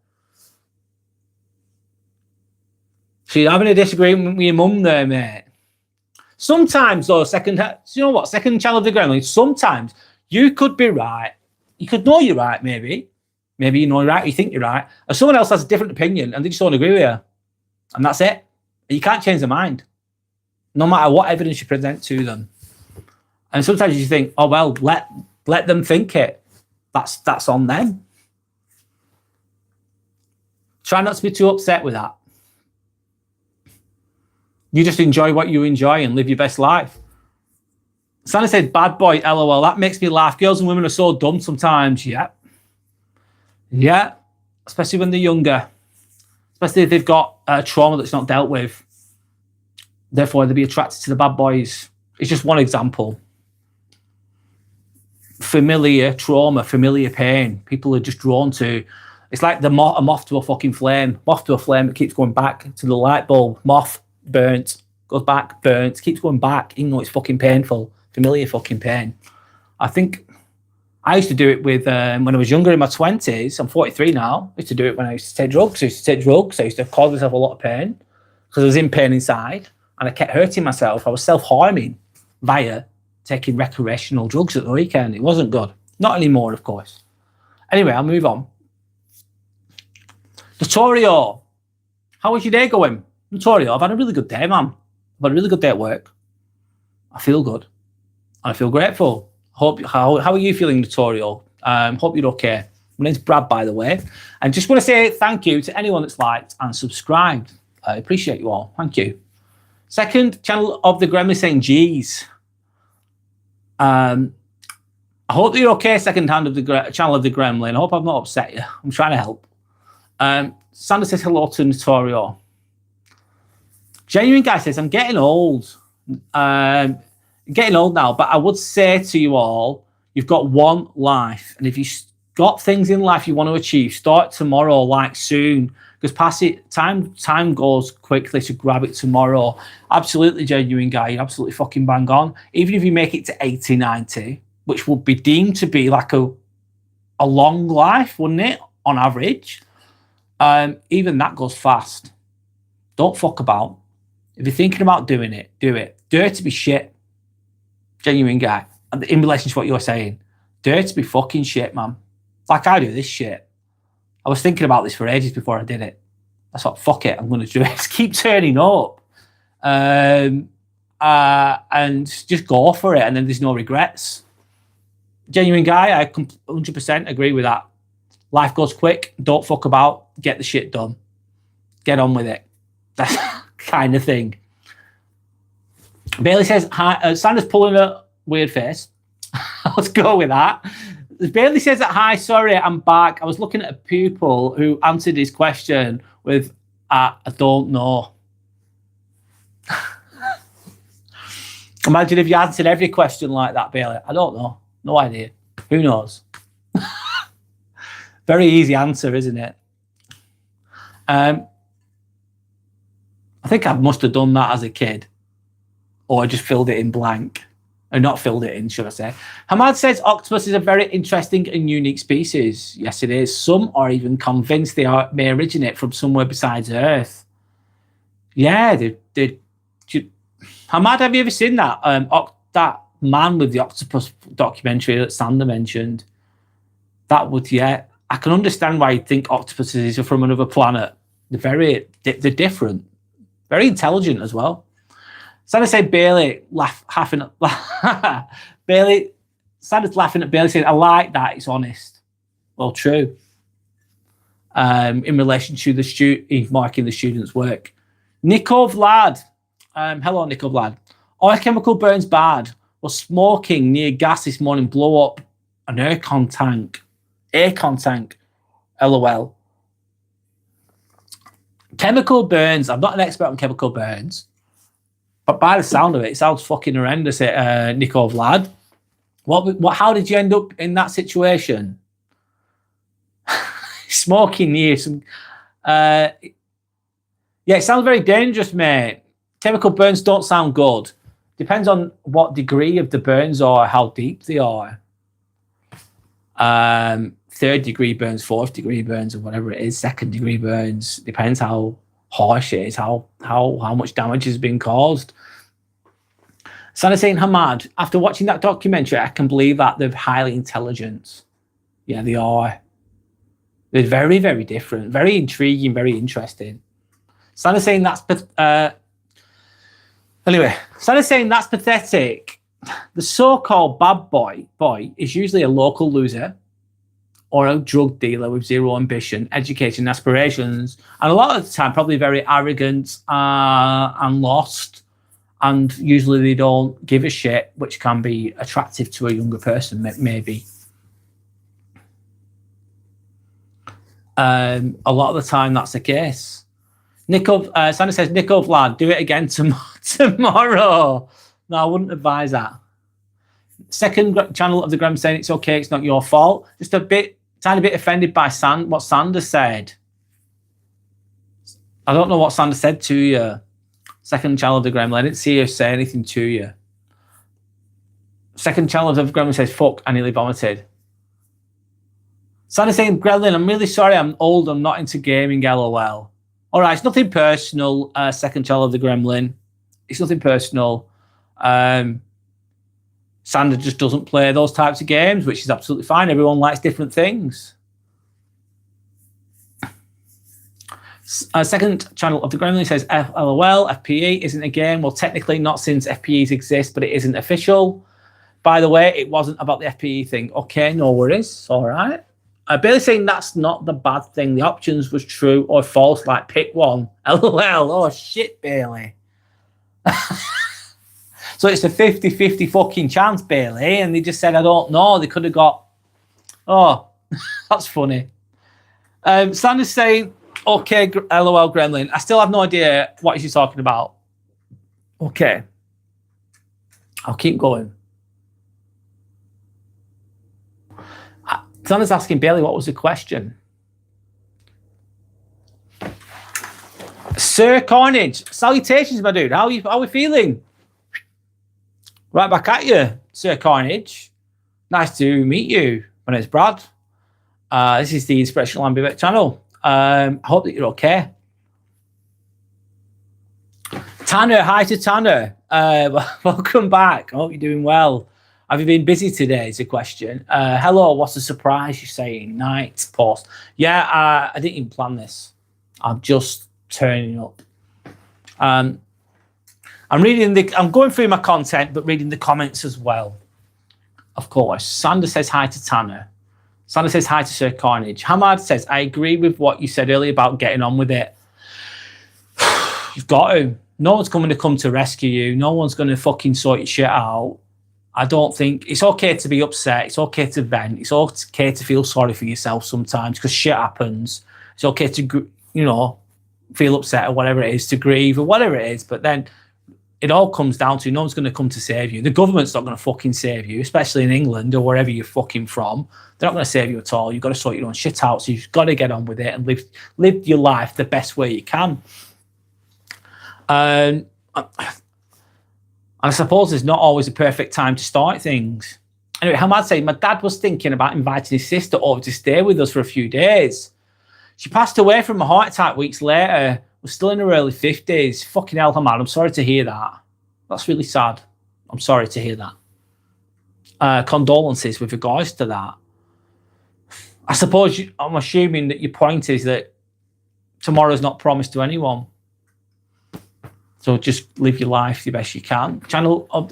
So you're having a disagreement with your mum there, mate. Sometimes, though, second channel of the Gremlin, sometimes you could be right. You could know you're right, maybe. Maybe you know you're right, you think you're right. And someone else has a different opinion and they just don't agree with you. And that's it. And you can't change their mind, no matter what evidence you present to them. And sometimes you think, oh, well, let them think it. That's on them. Try not to be too upset with that. You just enjoy what you enjoy and live your best life. Santa said, bad boy, LOL. That makes me laugh. Girls and women are so dumb sometimes. Yeah. Yeah. Especially when they're younger. Especially if they've got trauma that's not dealt with. Therefore, they'll be attracted to the bad boys. It's just one example. Familiar trauma, familiar pain. People are just drawn to. It's like a moth to a fucking flame. Moth to a flame that keeps going back to the light bulb. Moth, burnt, goes back, burnt, keeps going back, even though it's fucking painful. Familiar fucking pain. I think I used to do it with when I was younger in my 20s. I'm 43 now. I used to do it when I used to take drugs. I used to cause myself a lot of pain because I was in pain inside and I kept hurting myself. I was self-harming via taking recreational drugs at the weekend. It wasn't good. Not anymore, of course. Anyway, I'll move on. Notorio, how was your day going? Notorio, I've had a really good day, man. I've had a really good day at work. I feel good. I feel grateful. How are you feeling, Notorio? Hope you're okay. My name's Brad, by the way. And just want to say thank you to anyone that's liked and subscribed. I appreciate you all. Thank you. Second channel of the Gremlin saying, geez. I hope you're okay, second hand of the channel of the Gremlin. I hope I've not upset you. I'm trying to help. Sandra says hello to Notorio. Genuine guy says, I'm getting old. Getting old now, but I would say to you all, you've got one life. And if you've got things in life you want to achieve, start tomorrow, like soon. Because time goes quickly, so grab it tomorrow. Absolutely genuine guy, you're absolutely fucking bang on. Even if you make it to 80, 90, which would be deemed to be like a long life, wouldn't it, on average? Even that goes fast. Don't fuck about. If you're thinking about doing it, do it. Dare to be shit. Genuine guy. In relation to what you're saying, dare to be fucking shit, man. Like I do this shit. I was thinking about this for ages before I did it. I thought, fuck it, I'm going to do it. Just keep turning up. And just go for it, and then there's no regrets. Genuine guy, I 100% agree with that. Life goes quick. Don't fuck about. Get the shit done. Get on with it. That's kind of thing. Bailey says, hi. Sandra's pulling a weird face. Let's go with that. Bailey says that, hi, sorry, I'm back. I was looking at a pupil who answered his question with, I don't know. Imagine if you answered every question like that, Bailey. I don't know. No idea. Who knows? Very easy answer, isn't it? I think I must have done that as a kid. Or I just filled it in blank. Or not filled it in, should I say. Hamad says octopus is a very interesting and unique species. Yes, it is. Some are even convinced may originate from somewhere besides Earth. Yeah, Hamad, have you ever seen that? That man with the octopus documentary that Sander mentioned. That would, yeah. I can understand why you'd think octopuses are from another planet. They're different. Very intelligent as well. Sanders said Bailey Sanders laughing at Bailey saying, I like that, it's honest. Well, true. In relation to the marking the student's work. Nico Vlad. Hello, Nico Vlad. Oil chemical burns bad. Was smoking near gas this morning, blow up an aircon tank. LOL. Chemical burns. I'm not an expert on chemical burns. But by the sound of it, it sounds fucking horrendous, Nico Vlad. How did you end up in that situation? Smoking near some... yeah, it sounds very dangerous, mate. Chemical burns don't sound good. Depends on what degree of the burns are, how deep they are. 3rd degree burns, 4th degree burns, or whatever it is, 2nd degree burns. Depends how harsh it is, how much damage has been caused. Sana saying, Hamad, after watching that documentary, I can believe that they're highly intelligent. Yeah, they are. They're very, very different, very intriguing, very interesting. Sana saying that's anyway. Sana saying that's pathetic. The so-called bad boy is usually a local loser or a drug dealer with zero ambition, education, aspirations, and a lot of the time probably very arrogant and lost. And usually they don't give a shit, which can be attractive to a younger person, maybe. A lot of the time that's the case. Sandra says, Nico Vlad, do it again tomorrow. No, I wouldn't advise that. Second channel of the Gram saying it's okay, it's not your fault. Just tiny bit offended by what Sandra said. I don't know what Sandra said to you. Second channel of the Gremlin. I didn't see her say anything to you. Second channel of the Gremlin says, fuck, I nearly vomited. Sandra saying, Gremlin, I'm really sorry, I'm old, I'm not into gaming, LOL. All right, it's nothing personal, second channel of the Gremlin. It's nothing personal. Sandra just doesn't play those types of games, which is absolutely fine. Everyone likes different things. Second channel of the Gremlin says, LOL, FPE isn't a game. Well, technically not since FPEs exist, but it isn't official. By the way, it wasn't about the FPE thing. Okay, no worries. All right. Bailey saying that's not the bad thing. The options was true or false, like pick one. LOL. Oh, shit, Bailey. So it's a 50-50 fucking chance, Bailey. And they just said, I don't know. They could have got... Oh, that's funny. Sandra's saying, okay, LOL, Gremlin. I still have no idea what she's talking about. Okay. I'll keep going. Sandra's asking Bailey, what was the question? Sir Carnage, salutations, my dude. How are we feeling? Right back at you, Sir Carnage. Nice to meet you. My name's Brad. This is the Inspirational Ambivert channel. I hope that you're okay. Tanner, hi to Tanner. Welcome back. I hope you're doing well. Have you been busy today is a question. Hello, what's the surprise you're saying? Night post. Yeah, I didn't even plan this. I'm just turning up. I'm going through my content, but reading the comments as well. Of course. Sander says hi to Tanner. Sander says hi to Sir Carnage. Hamad says, I agree with what you said earlier about getting on with it. You've got to. No one's going to come to rescue you. No one's going to fucking sort your shit out. I don't think it's okay to be upset. It's okay to vent. It's okay to feel sorry for yourself sometimes because shit happens. It's okay to, feel upset or whatever it is, to grieve or whatever it is. But then it all comes down to no one's going to come to save you. The government's not going to fucking save you, especially in England or wherever you're fucking from. They're not going to save you at all. You've got to sort your own shit out. So you've got to get on with it and live your life the best way you can. And I suppose there's not always a perfect time to start things. Anyway, Hamad said, my dad was thinking about inviting his sister over to stay with us for a few days. She passed away from a heart attack weeks later. Was still in her early 50s. Fucking hell, Hamad, I'm sorry to hear that. That's really sad. I'm sorry to hear that. Condolences with regards to that. I suppose I'm assuming that your point is that tomorrow's not promised to anyone. So just live your life the best you can. Second channel of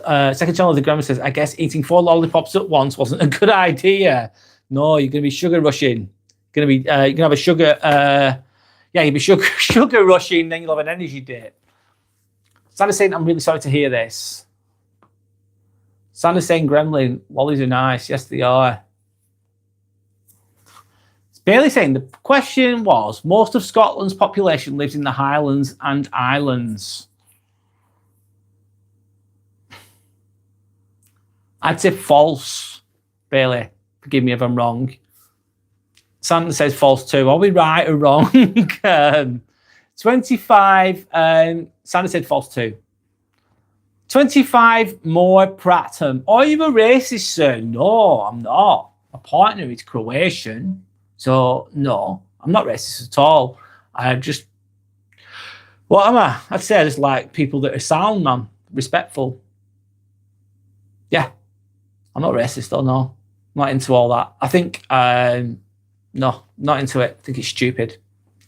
the Grammar says, I guess eating 4 lollipops at once wasn't a good idea. No, you're going to be sugar rushing. You're going to have a sugar... you'll be sugar rushing, then you'll have an energy dip. Sandra's saying, I'm really sorry to hear this. Sandra's saying, Gremlin, lollies are nice. Yes, they are. Bailey saying, the question was, most of Scotland's population lives in the Highlands and Islands. I'd say false, Bailey. Forgive me if I'm wrong. Santa says false too. Are we right or wrong? 25, Santa said false too. 25 more Pratum. Are you a racist, sir? No, I'm not. My partner is Croatian. So, no, I'm not racist at all. I just, what am I? I'd say I just like people that are sound, man. Respectful. Yeah. I'm not racist, though, no. Not into all that. I think, no, not into it. I think it's stupid.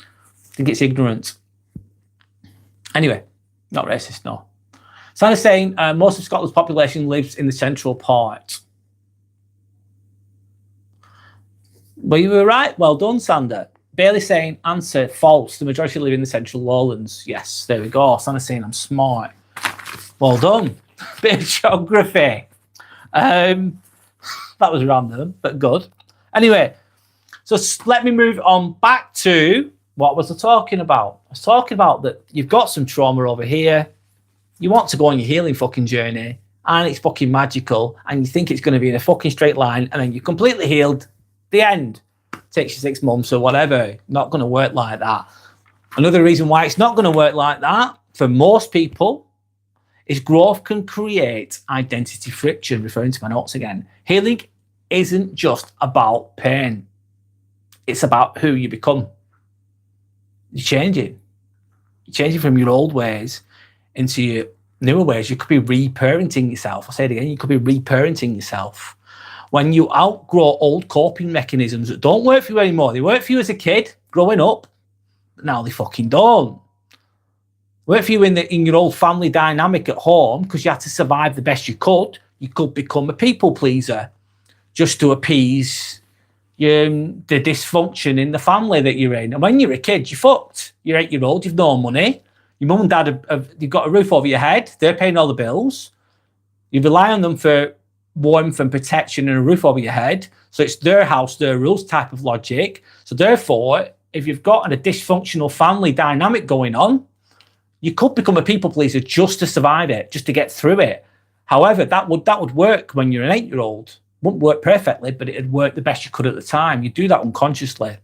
I think it's ignorant. Anyway, not racist, no. Sandra's saying most of Scotland's population lives in the central part. Well, you were right. Well done, Sandra. Bailey saying answer false. The majority live in the central lowlands. Yes, there we go. Sandra's saying I'm smart. Well done. Bit of geography. That was random, but good. Anyway, so let me move on back to what was I talking about? I was talking about that you've got some trauma over here. You want to go on your healing fucking journey, and it's fucking magical, and you think it's going to be in a fucking straight line, and then you're completely healed. The end. Takes you 6 months or whatever. Not going to work like that. Another reason why it's not going to work like that for most people is growth can create identity friction, referring to my notes again. Healing isn't just about pain. It's about who you become. You're changing. You're changing from your old ways into your newer ways. You could be reparenting yourself. I'll say it again. You could be reparenting yourself. When you outgrow old coping mechanisms that don't work for you anymore, they work for you as a kid growing up, but now they fucking don't. Work for you in your old family dynamic at home because you had to survive the best you could. You could become a people pleaser just to appease the dysfunction in the family that you're in. And when you're a kid, you're fucked. You're 8 years old, you've no money. Your mum and dad, you've got a roof over your head. They're paying all the bills. You rely on them for warmth and protection and a roof over your head. So it's their house, their rules type of logic. So therefore, if you've got a dysfunctional family dynamic going on, you could become a people pleaser just to survive it, just to get through it. However, that would work when you're an 8-year-old. Wouldn't work perfectly, but it'd work the best you could at the time. You do that unconsciously.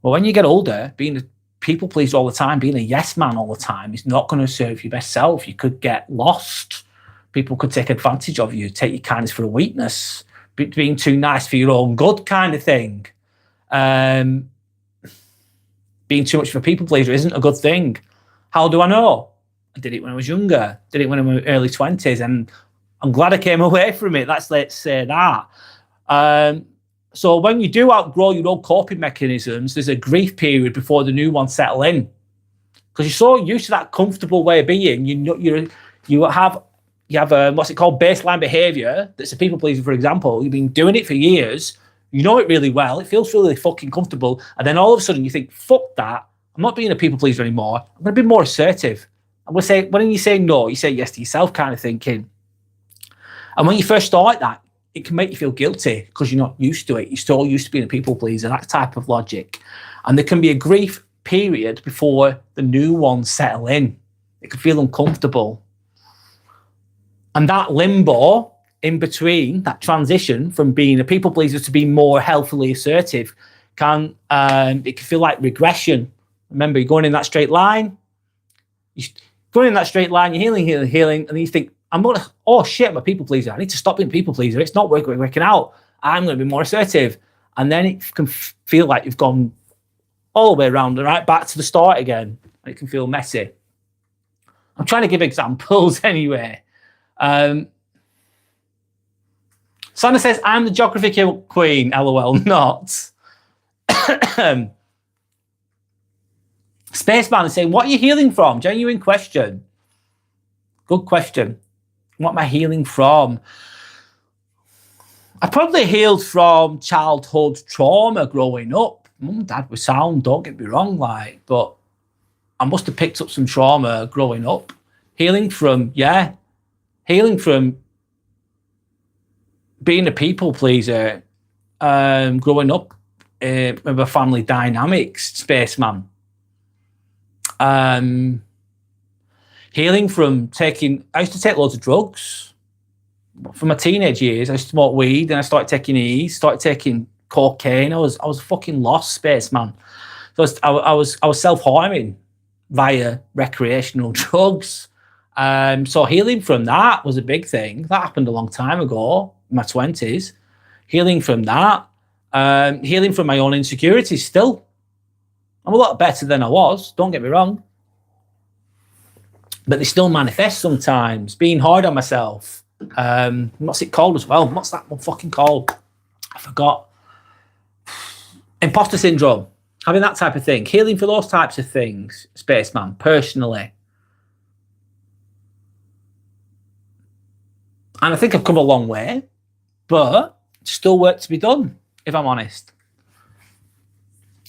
Well, when you get older, being a people pleaser all the time, being a yes man all the time is not going to serve your best self. You could get lost. People could take advantage of you, take your kindness for a weakness, being too nice for your own good kind of thing. Being too much of a people pleaser isn't a good thing. How do I know? I did it when I was younger, did it when I was in my early 20s, and I'm glad I came away from it. Let's say that. So when you do outgrow your old coping mechanisms, there's a grief period before the new ones settle in. Because you're so used to that comfortable way of being, you have what's it called, baseline behavior that's a people pleaser, for example. You've been doing it for years, you know it really well, it feels really fucking comfortable, and then all of a sudden you think, fuck that, I'm not being a people pleaser anymore, I'm going to be more assertive. I'm going to say, when you say no, you say yes to yourself kind of thinking. And when you first start that, it can make you feel guilty because you're not used to it. You're still used to being a people pleaser, that type of logic. And there can be a grief period before the new ones settle in. It can feel uncomfortable. And that limbo in between, that transition from being a people pleaser to being more healthily assertive, it can feel like regression. Remember, you're going in that straight line. You're healing, and then you think, oh shit, I'm a people pleaser. I need to stop being a people pleaser. It's not working out. I'm going to be more assertive. And then it can feel like you've gone all the way around and right back to the start again. And it can feel messy. I'm trying to give examples anyway. Sandra says, I'm the geography queen. LOL, not. Spaceman is saying, what are you healing from? Genuine question. Good question. What am I healing from? I probably healed from childhood trauma growing up. Mum and dad were sound, don't get me wrong, but I must have picked up some trauma growing up. Healing from being a people pleaser, growing up with a family dynamics, Spaceman. Healing from I used to take loads of drugs. from my teenage years, I smoked weed, and I started taking E's, started taking cocaine. I was fucking lost, spaceman. So I was self-harming via recreational drugs. So healing from that was a big thing. That happened a long time ago, in my 20s. Healing from that, healing from my own insecurities still. I'm a lot better than I was, don't get me wrong. But they still manifest sometimes. Being hard on myself. What's it called as well? What's that one fucking called? I forgot. Imposter syndrome. Having that type of thing. Healing for those types of things, spaceman, personally. And I think I've come a long way, but still work to be done, if I'm honest.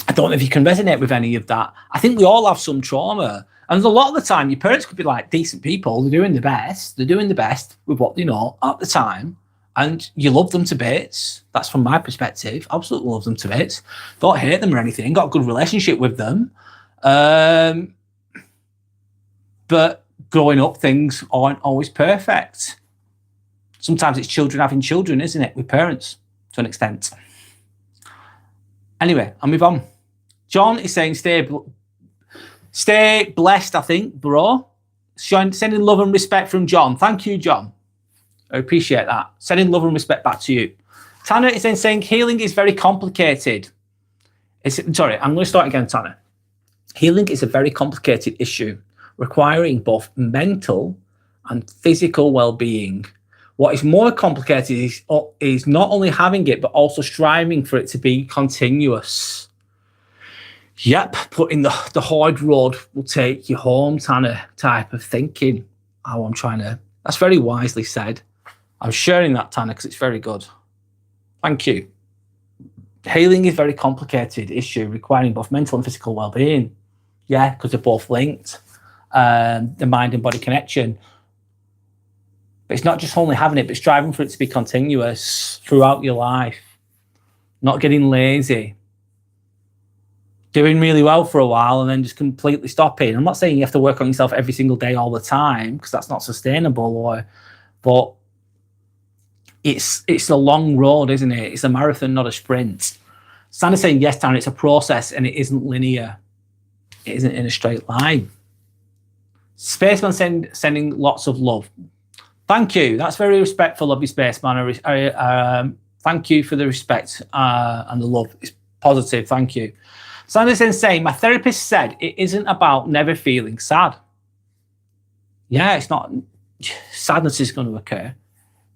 I don't know if you can resonate with any of that. I think we all have some trauma. And a lot of the time, your parents could be like decent people. They're doing the best. They're doing the best with what they know at the time. And you love them to bits. That's from my perspective. Absolutely love them to bits. Don't hate them or anything. Got a good relationship with them. But growing up, things aren't always perfect. Sometimes it's children having children, isn't it? With parents, to an extent. Anyway, I'll move on. John is saying stay blessed, I think, bro. Sending love and respect from John. Thank you, John. I appreciate that. Sending love and respect back to you. Tanner is then saying healing is very complicated. Sorry, I'm going to start again, Tanner. Healing is a very complicated issue requiring both mental and physical well-being. What is more complicated is not only having it, but also striving for it to be continuous. Yep, putting the hard road will take you home, Tanner, type of thinking. How I'm trying to... That's very wisely said. I'm sharing that, Tanner, because it's very good. Thank you. Healing is a very complicated issue requiring both mental and physical well-being. Yeah, because they're both linked. The mind and body connection. But it's not just only having it, but striving for it to be continuous throughout your life. Not getting lazy. Doing really well for a while and then just completely stopping. I'm not saying you have to work on yourself every single day all the time, because that's not sustainable. But it's a long road, isn't it? It's a marathon, not a sprint. Sandra's saying, yes, Tanner, it's a process and it isn't linear. It isn't in a straight line. Spaceman sending lots of love. Thank you. That's very respectful of you, Spaceman. Thank you for the respect and the love. It's positive. Thank you. Sandra's then saying, my therapist said it isn't about never feeling sad. Yeah, it's not. Sadness is going to occur.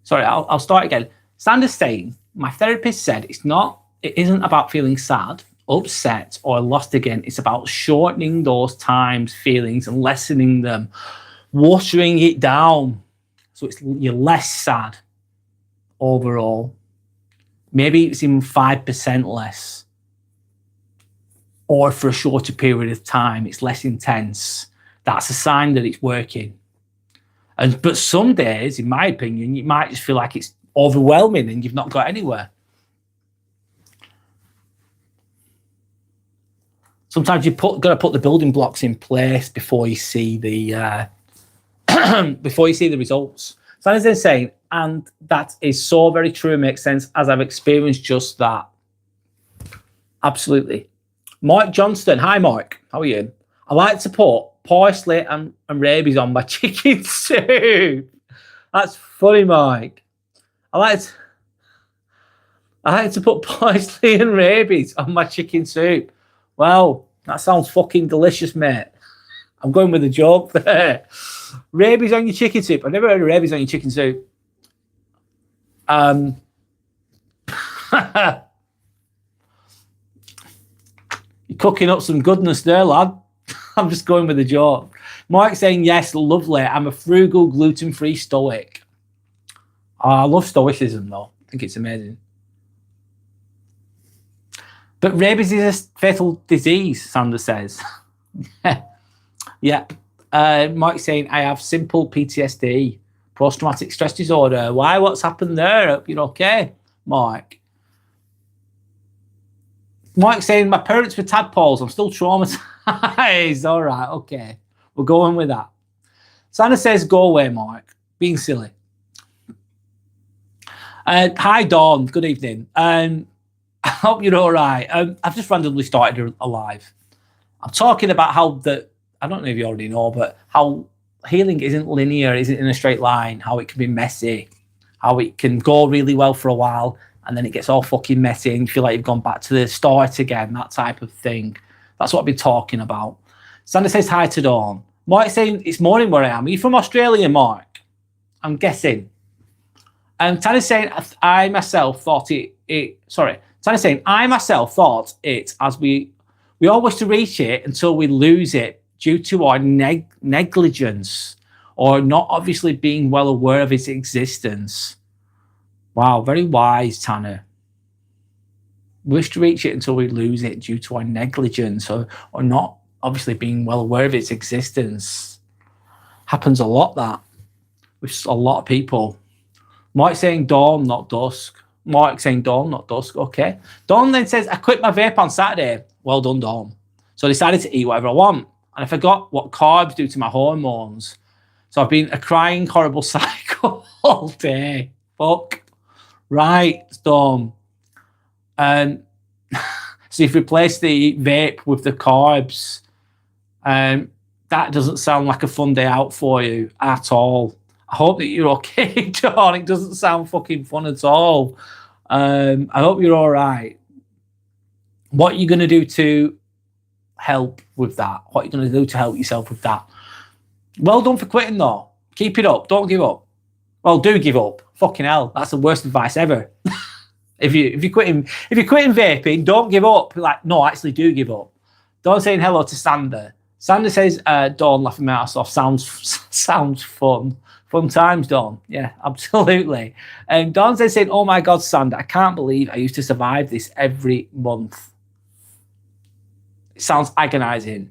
Sorry, I'll start again. Sandra's saying, my therapist said it isn't about feeling sad, upset, or lost again. It's about shortening those times, feelings, and lessening them, watering it down. So you're less sad overall. Maybe it's even 5% less. Or for a shorter period of time, it's less intense. That's a sign that it's working. But some days, in my opinion, you might just feel like it's overwhelming and you've not got anywhere. Sometimes you've got to put the building blocks in place before you see the results. So as they're saying, and that is so very true and makes sense, as I've experienced just that. Absolutely. Mike Johnston. Hi, Mike. How are you? I like to put parsley and rabies on my chicken soup. That's funny, Mike. I like to put parsley and rabies on my chicken soup. Well, that sounds fucking delicious, mate. I'm going with a joke there. Rabies on your chicken soup. I've never heard of rabies on your chicken soup. You're cooking up some goodness there, lad. I'm just going with a joke. Mike saying, yes, lovely. I'm a frugal, gluten-free stoic. I love stoicism, though. I think it's amazing. But rabies is a fatal disease, Sandra says. Yeah. Mike saying, I have simple PTSD, post-traumatic stress disorder. Why? What's happened there? Hope you're okay, Mike. Mike saying, my parents were tadpoles. I'm still traumatized. All right, okay. We're going with that. Sandra says, go away, Mike. Being silly. Hi, Dawn. Good evening. I hope you're all right. I've just randomly started a live. I'm talking about how I don't know if you already know, but how healing isn't linear, isn't in a straight line, how it can be messy, how it can go really well for a while, and then it gets all fucking messy and you feel like you've gone back to the start again, that type of thing. That's what I've been talking about. Sander says hi to Dawn. Mark saying it's morning where I am. Are you from Australia, Mark? I'm guessing. Tanner's saying I myself thought Tanner's saying I myself thought it as we all wish to reach it until we lose it due to our negligence or not obviously being well aware of its existence. Wow, very wise, Tanner. Wish to reach it until we lose it due to our negligence or not obviously being well aware of its existence. Happens a lot, that, with a lot of people. Mark saying dawn, not dusk. Mark saying dawn, not dusk. Okay. Dawn then says, I quit my vape on Saturday. Well done, Dawn. So I decided to eat whatever I want. And I forgot what carbs do to my hormones. So I've been a crying, horrible cycle all day. Fuck. Right, Dawn. So you've replaced the vape with the carbs. That doesn't sound like a fun day out for you at all. I hope that you're okay, Dawn. It doesn't sound fucking fun at all. I hope you're all right. What are you going to do to help with that? What are you going to do to help yourself with that? Well done for quitting, though. Keep it up. Don't give up. Well, do give up. Fucking hell. That's the worst advice ever. If you're quitting vaping, don't give up. Like, no, actually do give up. Dawn saying hello to Sander. Sander says, Dawn laughing my ass off. Sounds fun. Fun times, Dawn. Yeah, absolutely. And Dawn says, saying, oh my God, Sander, I can't believe I used to survive this every month. It sounds agonizing.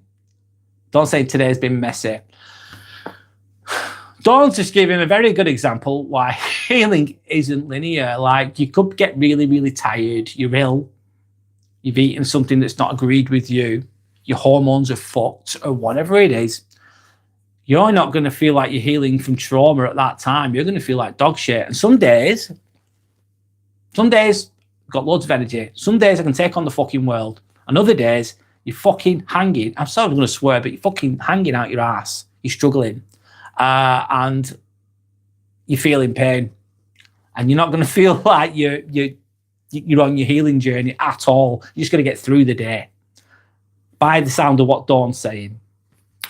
Dawn saying today's been messy. Dawn's just giving a very good example why healing isn't linear. Like, you could get really, really tired. You're ill. You've eaten something that's not agreed with you. Your hormones are fucked or whatever it is. You're not going to feel like you're healing from trauma at that time. You're going to feel like dog shit. And some days, I've got loads of energy. Some days I can take on the fucking world. And other days, you're fucking hanging. I'm sorry I'm going to swear, but you're fucking hanging out your ass. You're struggling. And you're feeling pain. And you're not going to feel like you're on your healing journey at all. You're just going to get through the day. By the sound of what Dawn's saying.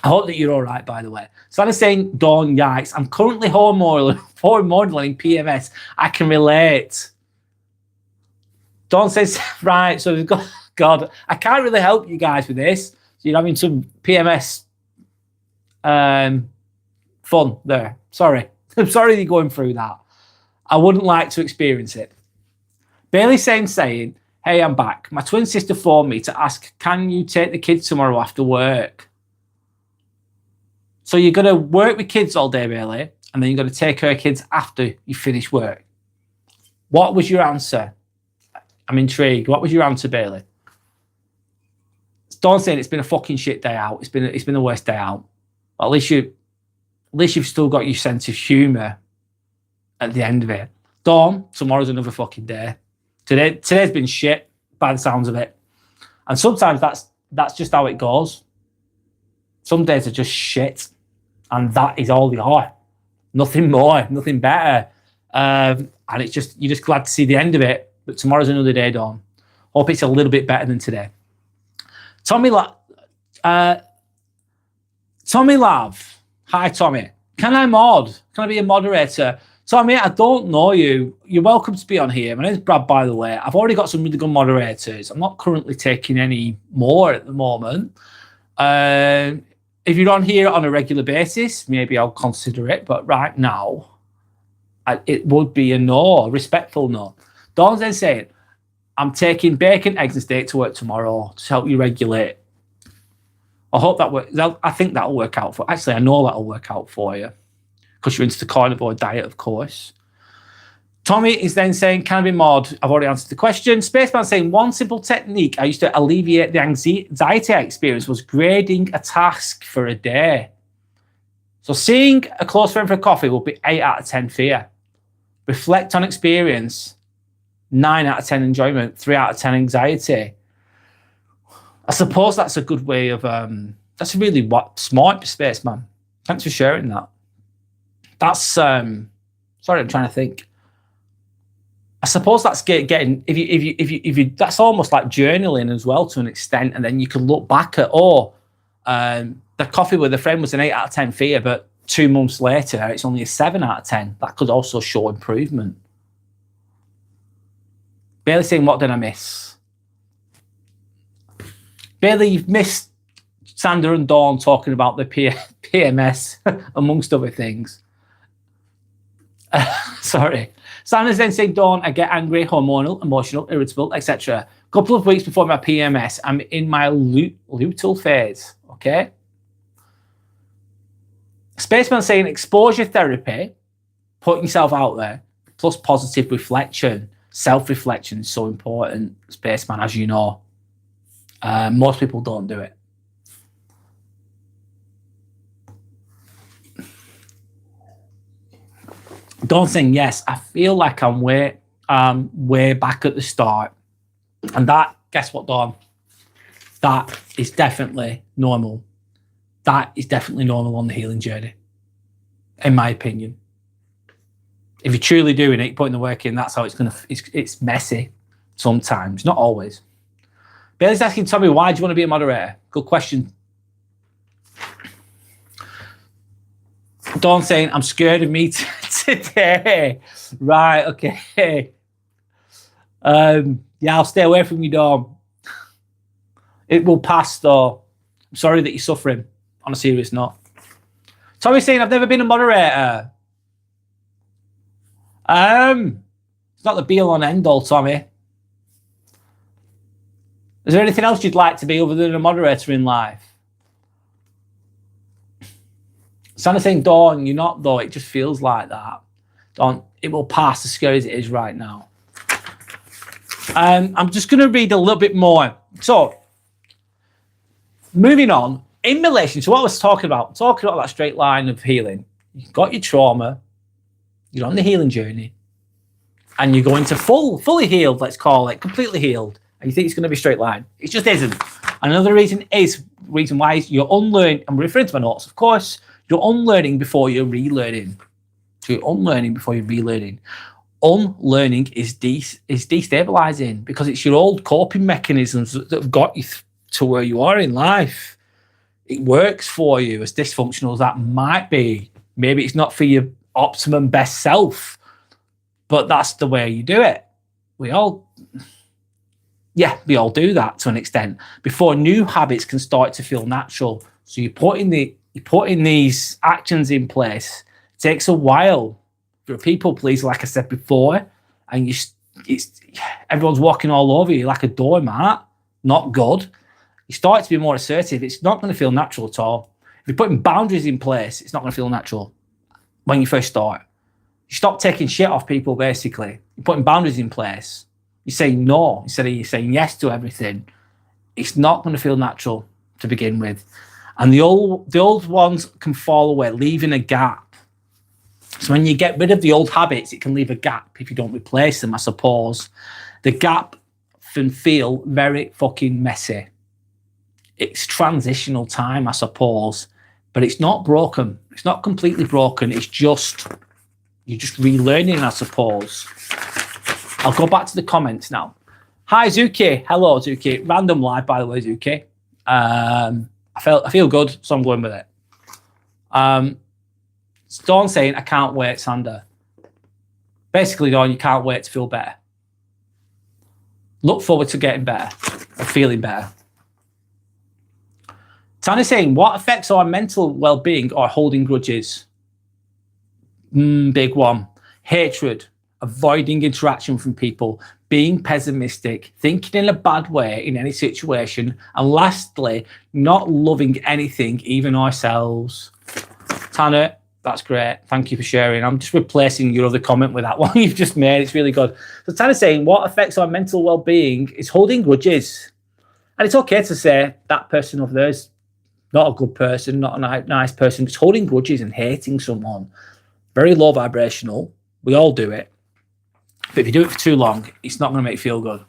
I hope that you're all right, by the way. So I'm saying, Dawn, yikes. I'm currently hormoneling PMS. I can relate. Dawn says, right, so we've got, God, I can't really help you guys with this. So you're having some PMS fun there. Sorry. I'm sorry you're going through that. I wouldn't like to experience it. Bailey saying, hey, I'm back. My twin sister phoned me to ask, can you take the kids tomorrow after work? So you're going to work with kids all day, Bailey, and then you're going to take her kids after you finish work. What was your answer? I'm intrigued. What was your answer, Bailey? Dawn saying it's been a fucking shit day out. It's been the worst day out. But at least you've still got your sense of humour at the end of it. Dawn, tomorrow's another fucking day. Today's been shit by the sounds of it. And sometimes that's just how it goes. Some days are just shit. And that is all they are. Nothing more, nothing better. And it's just, you're just glad to see the end of it. But tomorrow's another day, Dawn. Hope it's a little bit better than today. Tommy Lav. Hi, Tommy. Can I be a moderator? Tommy, I don't know you. You're welcome to be on here. My name's Brad, by the way. I've already got some really good moderators. I'm not currently taking any more at the moment. If you're on here on a regular basis, maybe I'll consider it. But right now, it would be a no, a respectful no. Dawn's then saying, I'm taking bacon, eggs and steak to work tomorrow to help you regulate. I hope that works. I think that'll work out for. Actually, I know that'll work out for you because you're into the carnivore diet, of course. Tommy is then saying, can I be mod? I've already answered the question. Spaceman saying, one simple technique I used to alleviate the anxiety I experienced was grading a task for a day. So seeing a close friend for coffee will be 8 out of 10 for you. reflect on experience, 9 out of 10 enjoyment, 3 out of 10 anxiety. I suppose that's a good way of, that's a really smart spaceman. Thanks for sharing that. That's, sorry, I'm trying to think. I suppose that's getting, if you, that's almost like journaling as well to an extent, and then you can look back at, the coffee with a friend was an 8 out of 10 for you, but 2 months later, it's only a 7 out of 10. That could also show improvement. Bailey saying, what did I miss? Bailey, you've missed Sander and Dawn talking about the PMS, amongst other things. Sorry. Sander's then saying, Dawn, I get angry, hormonal, emotional, irritable, etc. A couple of weeks before my PMS, I'm in my luteal phase, okay? Spaceman saying, exposure therapy, putting yourself out there, plus positive reflection. Self-reflection is so important, Spaceman, as you know. Most people don't do it. Dawn saying, yes, I feel like I'm way back at the start. And that, guess what, Dawn? That is definitely normal. That is definitely normal on the healing journey, in my opinion. If you're truly doing it, putting the work in, that's how it's messy sometimes, not always. Bailey's asking Tommy, why do you want to be a moderator? Good question. Dawn saying, I'm scared of me today. Right, okay. Yeah, I'll stay away from you, Dawn. It will pass, though. I'm sorry that you're suffering, on a serious note. Tommy's saying, I've never been a moderator. It's not the be-all and end-all, Tommy. Is there anything else you'd like to be other than a moderator in life? Santa's saying, Dawn, you're not, though. It just feels like that. Dawn, it will pass, as scary as it is right now. I'm just going to read a little bit more. So, moving on, in relation to what I was talking about that straight line of healing. You've got your trauma, you're on the healing journey, and you're going to fully healed, let's call it, completely healed, and you think it's going to be a straight line. It just isn't. Another reason why is you're unlearning. I'm referring to my notes, of course. You're unlearning before you're relearning. So you're unlearning before you're relearning. Unlearning is destabilizing because it's your old coping mechanisms that have got you to where you are in life. It works for you, as dysfunctional as that might be. Maybe it's not for your optimum best self, but that's the way you do it. We all do that to an extent before new habits can start to feel natural. So you're putting these actions in place. It takes a while. You're a people pleaser, like I said before, and everyone's walking all over you like a doormat. Not good. You start to be more assertive. It's not going to feel natural at all. If you're putting boundaries in place, it's not going to feel natural when you first start. You stop taking shit off people, basically. You're putting boundaries in place. You're saying no instead of you saying yes to everything. It's not going to feel natural to begin with. And the old ones can fall away, leaving a gap. So when you get rid of the old habits, it can leave a gap if you don't replace them, I suppose. The gap can feel very fucking messy. It's transitional time, I suppose, but it's not broken. It's not completely broken. It's just, you're just relearning, I suppose. I'll go back to the comments now. Hi, Zuki. Hello, Zuki. Random live, by the way, Zuki. I feel good, so I'm going with it. Dawn saying, I can't wait, Sander. Basically, Dawn, you can't wait to feel better. Look forward to getting better or feeling better. Tana's saying, what affects our mental well-being are holding grudges? Big one. Hatred, avoiding interaction from people, being pessimistic, thinking in a bad way in any situation, and lastly, not loving anything, even ourselves. Tana, that's great. Thank you for sharing. I'm just replacing your other comment with that one you've just made. It's really good. So Tana's saying, what affects our mental well-being is holding grudges. And it's okay to say that person over there is not a good person, not a nice person. It's holding grudges and hating someone. Very low vibrational. We all do it. But if you do it for too long, it's not going to make you feel good.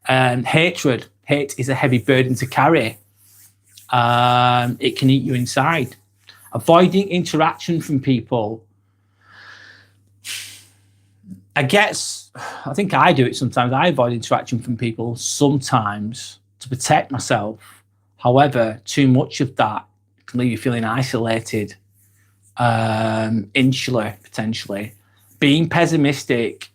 Hate is a heavy burden to carry. It can eat you inside. Avoiding interaction from people. I think I do it sometimes. I avoid interaction from people sometimes to protect myself. However, too much of that can leave you feeling isolated, insular, potentially. Being pessimistic.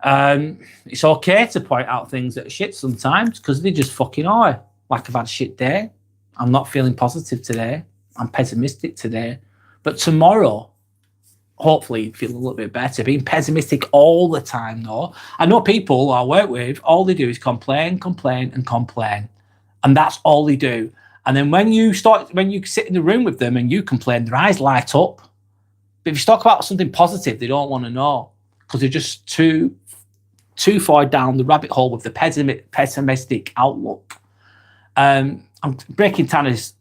It's okay to point out things that are shit sometimes because they just fucking are. Like, I've had a shit day. I'm not feeling positive today. I'm pessimistic today. But tomorrow, hopefully feel a little bit better. Being pessimistic all the time, though. I know people I work with, all they do is complain, complain, and complain. And that's all they do. And then when you sit in the room with them and you complain, their eyes light up. But if you talk about something positive, they don't want to know because they're just too far down the rabbit hole with the pessimistic outlook. I'm breaking Tanner's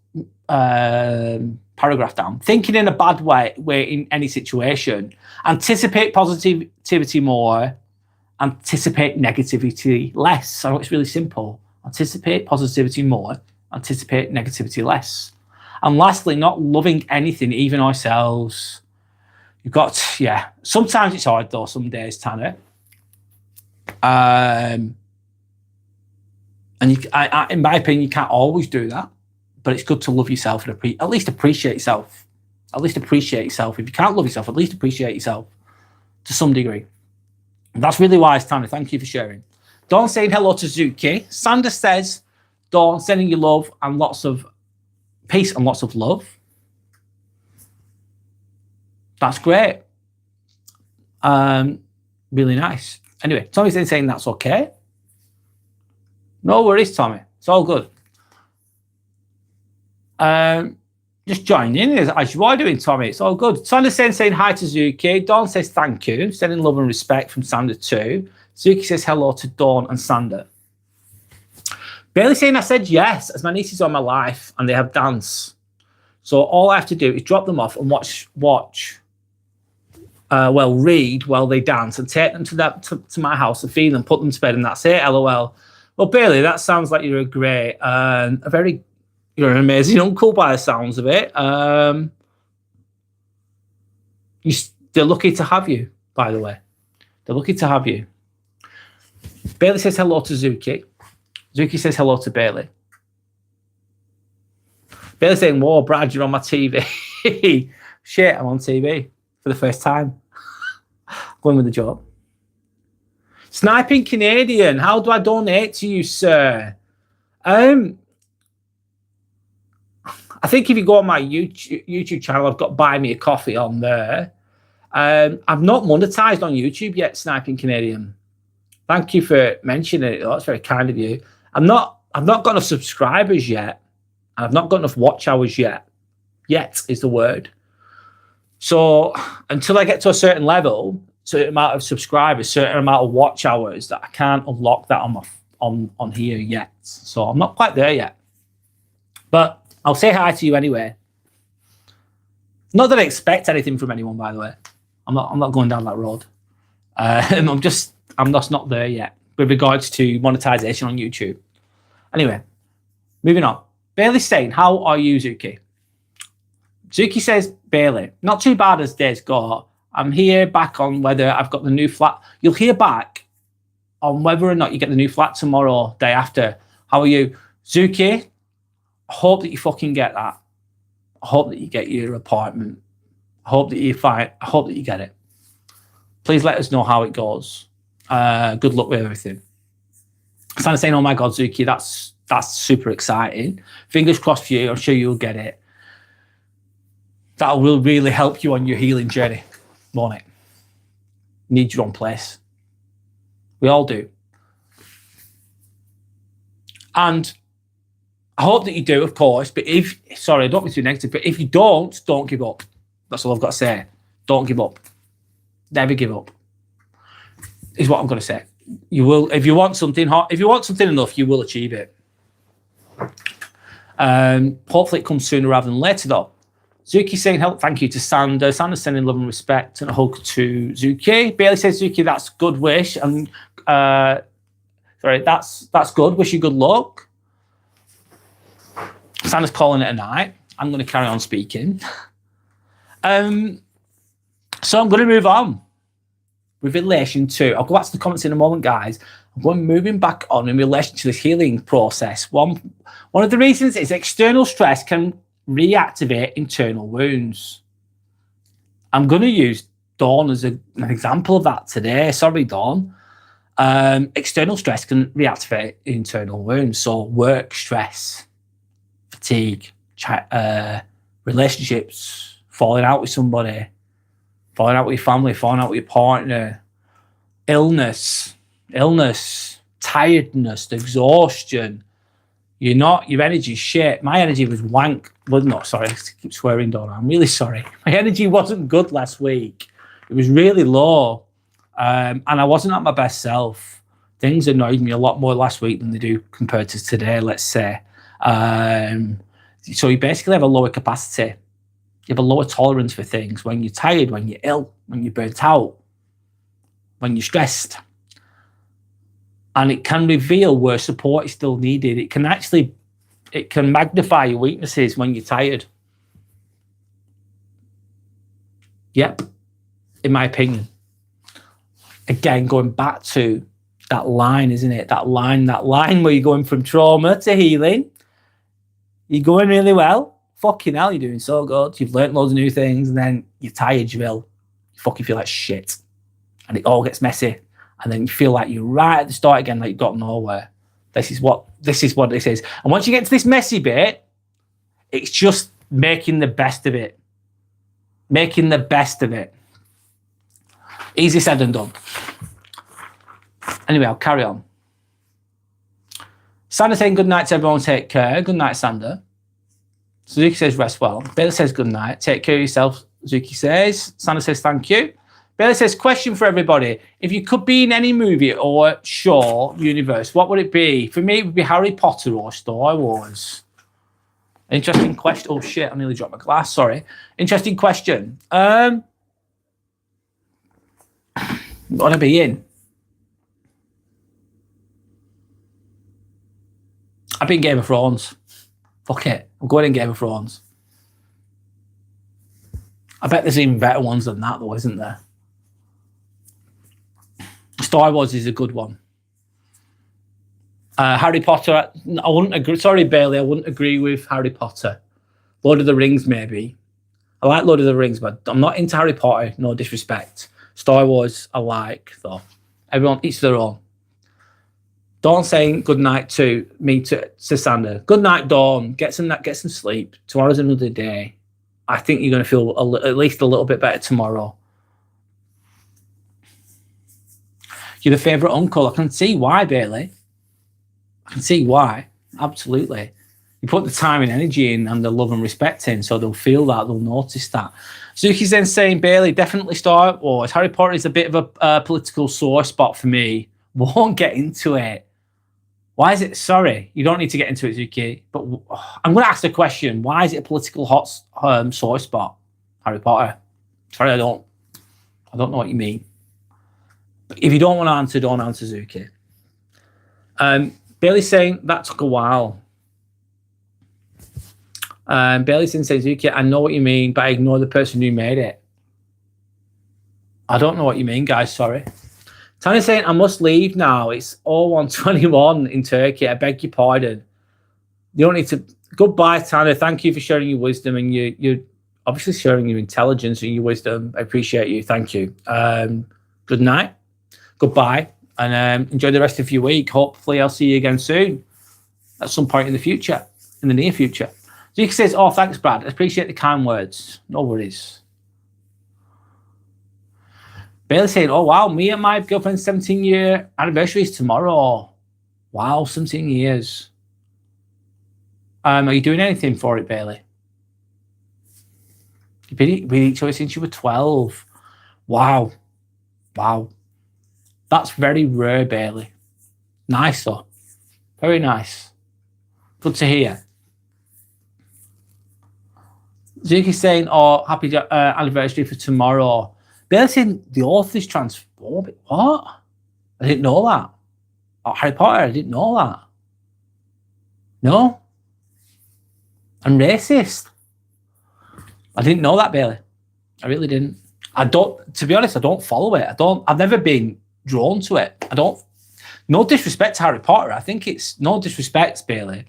paragraph down. Thinking in a bad way in any situation. Anticipate positivity more. Anticipate negativity less. So it's really simple. Anticipate positivity more. Anticipate negativity less. And lastly, not loving anything, even ourselves. Sometimes it's hard though, some days, Tanner. And in my opinion, you can't always do that. But it's good to love yourself and at least appreciate yourself. At least appreciate yourself. If you can't love yourself, at least appreciate yourself to some degree. And that's really wise, Tanner. Thank you for sharing. Dawn saying hello to Zuki. Sandra says, Dawn, sending you love and lots of peace and lots of love. That's great. Really nice. Anyway, Tommy's then saying that's okay. No worries, Tommy. It's all good. Just join in as you are doing, Tommy. It's all good. Sandra saying hi to Zuki. Dawn says thank you. Sending love and respect from Sandra too. Zuki says hello to Dawn and Sandra. Bailey saying I said yes, as my niece is on my life and they have dance. So all I have to do is drop them off and read while they dance and take them to my house and feed them, put them to bed, and that's it. LOL. Well, Bailey, that sounds like you're you're an amazing uncle by the sounds of it. They're lucky to have you, by the way. They're lucky to have you. Bailey says hello to Zuki. Zuki says hello to Bailey. Bailey saying, whoa, Brad, you're on my TV. Shit, I'm on TV for the first time. Going with the joke. Sniping Canadian, how do I donate to you, sir? I think if you go on my YouTube channel, I've got Buy Me a Coffee on there. I've not monetized on YouTube yet, Sniping Canadian. Thank you for mentioning it. That's very kind of you. I've not got enough subscribers yet. And I've not got enough watch hours yet. Yet is the word. So until I get to a certain level, certain amount of subscribers, certain amount of watch hours, that I can't unlock that on here yet. So I'm not quite there yet. But I'll say hi to you anyway. Not that I expect anything from anyone, by the way. I'm not going down that road. I'm just not there yet with regards to monetization on YouTube. Anyway, moving on. Bailey's saying, how are you, Zuki? Zuki says, Bailey, not too bad as days go. I'm here back on whether I've got the new flat. You'll hear back on whether or not you get the new flat tomorrow, day after. How are you? Zuki, I hope that you fucking get that. I hope that you get your apartment. I hope that you get it. Please let us know how it goes. Good luck with everything. Santa saying, oh my God, Zuki, that's super exciting. Fingers crossed for you. I'm sure you'll get it. That will really help you on your healing journey, won't it? Need your own place. We all do. And I hope that you do, of course, but sorry, I don't mean too negative, but if you don't give up. That's all I've got to say. Don't give up. Never give up. Is what I'm going to say. You will, if you want something enough, you will achieve it. Hopefully it comes sooner rather than later, though. Zuki saying help, thank you to Sander. Sander sending love and respect and a hug to Zuki. Bailey says, Zuki, that's good wish. And sorry, that's good. Wish you good luck. Sander's calling it a night. I'm going to carry on speaking. So I'm going to move on with relation to, I'll go back to the comments in a moment, guys. I'm going moving back on in relation to this healing process. One of the reasons is external stress can reactivate internal wounds. I'm going to use Dawn as an example of that today. Sorry, Dawn. External stress can reactivate internal wounds. So work stress, fatigue, relationships, falling out with somebody, falling out with your family, falling out with your partner, illness, tiredness, exhaustion. Your energy's shit. My energy was wank. Well, no, sorry, I keep swearing, Donna. I'm really sorry. My energy wasn't good last week. It was really low. And I wasn't at my best self. Things annoyed me a lot more last week than they do compared to today, let's say. So you basically have a lower capacity. You have a lower tolerance for things when you're tired, when you're ill, when you're burnt out, when you're stressed. And it can reveal where support is still needed. It can magnify your weaknesses when you're tired. Yep, in my opinion. Again, going back to that line, isn't it? That line where you're going from trauma to healing. You're going really well. Fucking hell, you're doing so good. You've learnt loads of new things, and then you're tired, you're ill. You fucking feel like shit. And it all gets messy. And then you feel like you're right at the start again, like you got nowhere. This is what this is. And once you get to this messy bit, it's just making the best of it. Making the best of it. Easy said than done. Anyway, I'll carry on. Sander saying good night to everyone, take care. Good night, Sander. Suzuki says rest well. Bailey says good night, take care of yourself. Suzuki says. Sander says thank you. Bailey says, question for everybody. If you could be in any movie or show universe, what would it be? For me, it would be Harry Potter or Star Wars. Interesting question. Oh, shit, I nearly dropped my glass. Sorry. Interesting question. What would I be in? I've been Game of Thrones. Fuck it. I'm going in Game of Thrones. I bet there's even better ones than that, though, isn't there? Star Wars is a good one. Harry Potter, I wouldn't agree. Sorry, Bailey, I wouldn't agree with Harry Potter. Lord of the Rings, maybe. I like Lord of the Rings, but I'm not into Harry Potter, no disrespect. Star Wars, I like, though. Everyone, each their own. Dawn saying good night to me, to Sander. Good night, Dawn. Get some sleep. Tomorrow's another day. I think you're going to feel at least a little bit better tomorrow. You're the favourite uncle. I can see why, Bailey. I can see why. Absolutely. You put the time and energy in and the love and respect in, so they'll feel that, they'll notice that. Zuki's then saying, Bailey, definitely Star Wars. Harry Potter is a bit of a political sore spot for me. Won't get into it. Why is it? Sorry, you don't need to get into it, Zuki. But I'm going to ask the question. Why is it a political sore spot, Harry Potter? Sorry, I don't know what you mean. But if you don't want to answer, don't answer, Zuki. Bailey's saying that took a while. Bailey's saying, Zuki, I know what you mean, but I ignore the person who made it. I don't know what you mean, guys. Sorry. Tanya's saying, I must leave now. It's 01:21 in Turkey. I beg your pardon. You don't need to. Goodbye, Tanya. Thank you for sharing your wisdom, and you're obviously sharing your intelligence and your wisdom. I appreciate you. Thank you. Good night. Goodbye. And enjoy the rest of your week. Hopefully, I'll see you again soon at some point in the future, in the near future. Zeke says, oh, thanks, Brad. I appreciate the kind words. No worries. Bailey saying, oh, wow, me and my girlfriend's 17-year anniversary is tomorrow. Wow, 17 years. Are you doing anything for it, Bailey? You've been with each other since you were 12. Wow. Wow. That's very rare, Bailey. Nice, though. Very nice. Good to hear. Zuki's saying, oh, happy anniversary for tomorrow. They're saying the author's transphobic. What? I didn't know that. Oh, Harry Potter, I didn't know that. No. I'm racist. I didn't know that, Bailey. I really didn't. To be honest, I don't follow it. I've never been drawn to it. No disrespect to Harry Potter. I think it's no disrespect, Bailey.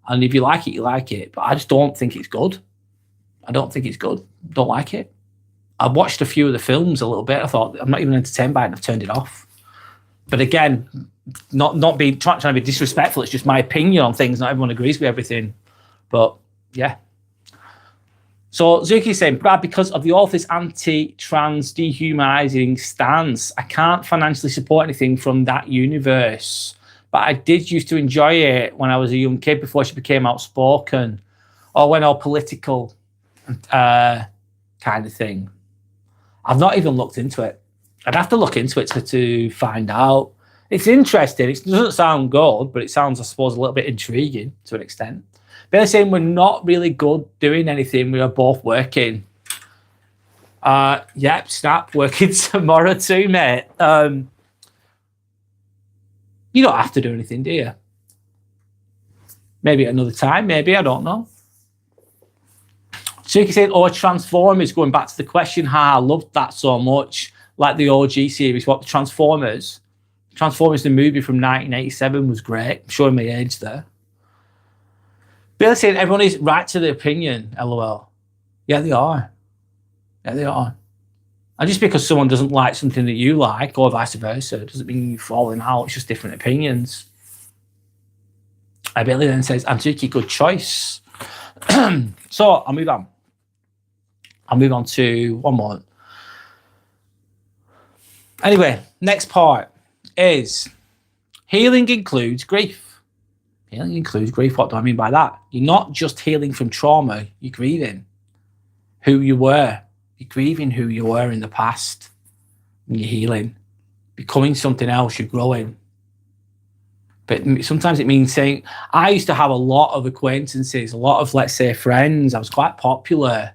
And if you like it, you like it. But I just don't think it's good. I don't think it's good. Don't like it. I watched a few of the films a little bit. I thought, I'm not even entertained by it, and I've turned it off. But again, not being trying to be disrespectful. It's just my opinion on things. Not everyone agrees with everything. But yeah. So Zuki's saying, Brad, because of the author's anti-trans dehumanizing stance, I can't financially support anything from that universe. But I did used to enjoy it when I was a young kid before she became outspoken or went all political kind of thing. I've not even looked into it. I'd have to look into it to find out. It's interesting. It doesn't sound good, but it sounds, I suppose, a little bit intriguing to an extent. They're saying we're not really good doing anything. We are both working. Yep, snap, working tomorrow too, mate. You don't have to do anything, do you? Maybe at another time, maybe, I don't know. So you can say, oh, Transformers, going back to the question, I loved that so much. Like the OG series, what, the Transformers, the movie from 1987 was great. I'm showing my age there. Billy saying everyone is right to their opinion, LOL. Yeah, they are. Yeah, they are. And just because someone doesn't like something that you like, or vice versa, doesn't mean you're falling out. It's just different opinions. Billy then says, Antuki, good choice. So I'll move on. I'll move on to one more. Anyway, next part is healing includes grief. Healing includes grief. What do I mean by that? You're not just healing from trauma. You're grieving who you were. You're grieving who you were in the past. And you're healing. Becoming something else. You're growing. But sometimes it means saying, I used to have a lot of acquaintances, a lot of, let's say, friends. I was quite popular.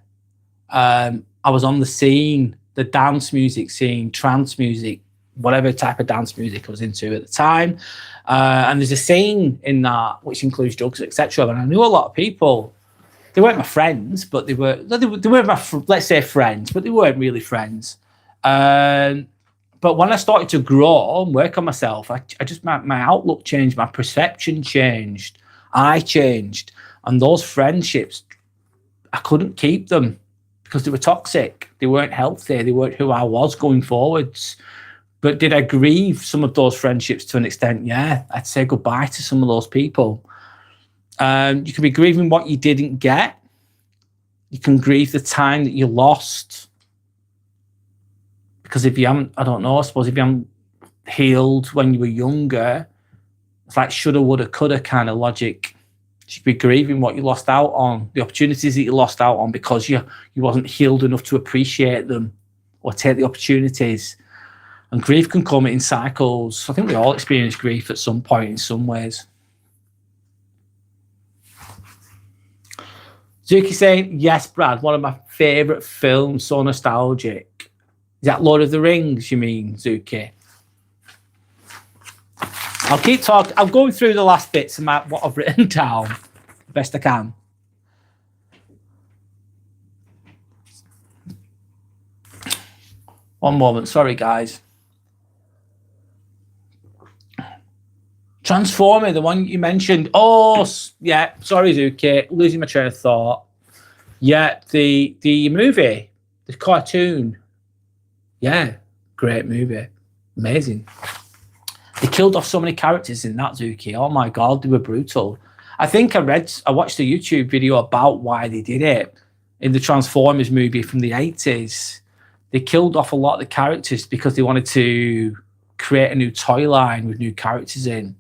I was on the scene, the dance music scene, trance music, whatever type of dance music I was into at the time. And there's a scene in that which includes drugs, etc. And I knew a lot of people. They weren't my friends, but they were my, let's say, friends, but they weren't really friends. But when I started to grow and work on myself, I just, my outlook changed, my perception changed, I changed. And those friendships, I couldn't keep them because they were toxic. They weren't healthy. They weren't who I was going forwards. But did I grieve some of those friendships to an extent? Yeah, I'd say goodbye to some of those people. You can be grieving what you didn't get. You can grieve the time that you lost. Because if you haven't, I don't know, I suppose if you haven't healed when you were younger, it's like shoulda, woulda, coulda kind of logic. You should be grieving what you lost out on, the opportunities that you lost out on because you wasn't healed enough to appreciate them or take the opportunities. And grief can come in cycles. I think we all experience grief at some point in some ways. Zuki saying, yes, Brad, one of my favourite films, so nostalgic. Is that Lord of the Rings, you mean, Zuki? I'll keep talking. I'm going through the last bits of what I've written down the best I can. One moment. Sorry, guys. Transformer, the one you mentioned. Oh, yeah. Sorry, Zuki. Losing my train of thought. Yeah, the movie, the cartoon. Yeah, great movie. Amazing. They killed off so many characters in that, Zuki. Oh my God, they were brutal. I think I watched a YouTube video about why they did it in the Transformers movie from the 80s. They killed off a lot of the characters because they wanted to create a new toy line with new characters in.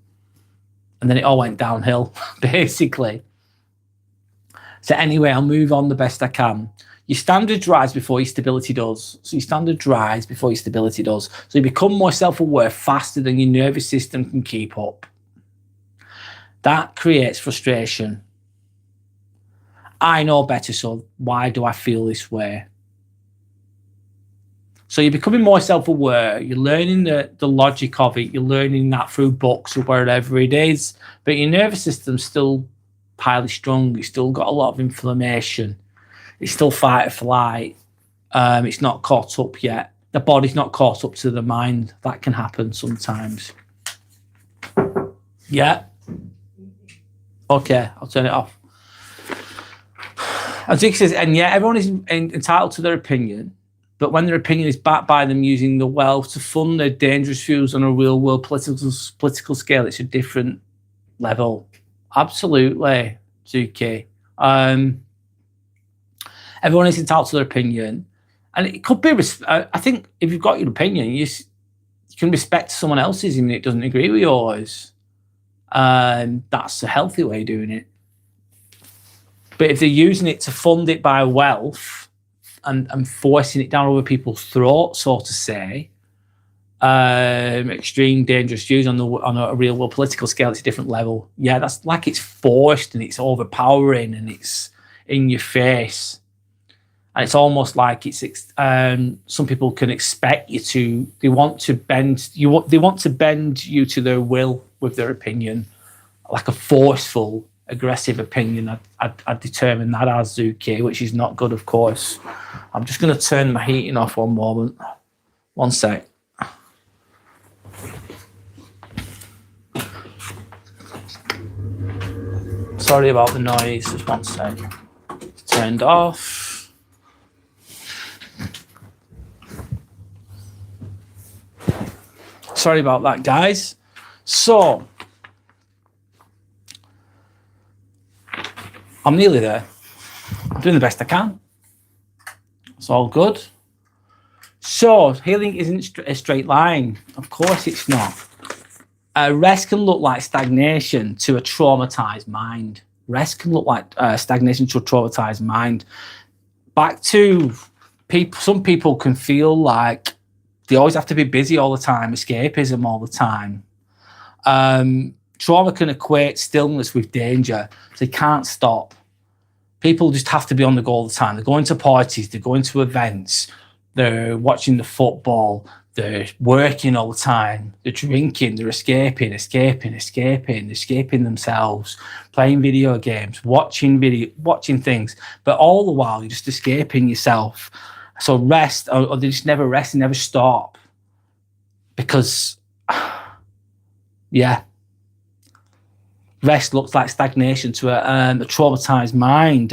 And then it all went downhill, basically. So anyway, I'll move on the best I can. Your standard rise before your stability does. So your standard rise before your stability does. So you become more self-aware faster than your nervous system can keep up. That creates frustration. I know better, so why do I feel this way? So you're becoming more self-aware. You're learning the logic of it. You're learning that through books or wherever it is. But your nervous system's still highly strung. It's still got a lot of inflammation. It's still fight or flight. It's not caught up yet. The body's not caught up to the mind. That can happen sometimes. Yeah. Okay, I'll turn it off. As Dick says, and yeah, everyone is entitled to their opinion, but when their opinion is backed by them using the wealth to fund their dangerous views on a real-world political scale, it's a different level. Absolutely, Zuki. Everyone is entitled to their opinion, and it could be. I think if you've got your opinion, you can respect someone else's even if it doesn't agree with yours. That's a healthy way of doing it. But if they're using it to fund it by wealth and forcing it down other people's throats, so to say, extreme dangerous views on a real world political scale, it's a different level. Yeah, that's like it's forced and it's overpowering and it's in your face. And it's almost like it's some people can expect you to. They want to bend you. They want to bend you to their will with their opinion, like a forceful, aggressive opinion. I'd determine that as Zuki, which is not good, of course. I'm just going to turn my heating off one moment. One sec. Sorry about the noise. Just one sec. It's turned off. Sorry about that, guys. So, I'm nearly there. I'm doing the best I can. It's all good. So, healing isn't a straight line. Of course it's not. Rest can look like stagnation to a traumatized mind. Rest can look like stagnation to a traumatized mind. Back to people, some people can feel like they always have to be busy all the time, escapism all the time. Trauma can equate stillness with danger, so they can't stop. People just have to be on the go all the time. They're going to parties, they're going to events, they're watching the football, they're working all the time, they're drinking, they're escaping themselves, playing video games, watching things, but all the while you're just escaping yourself. So rest, or they just never rest and never stop. Because, yeah, rest looks like stagnation to a traumatized mind.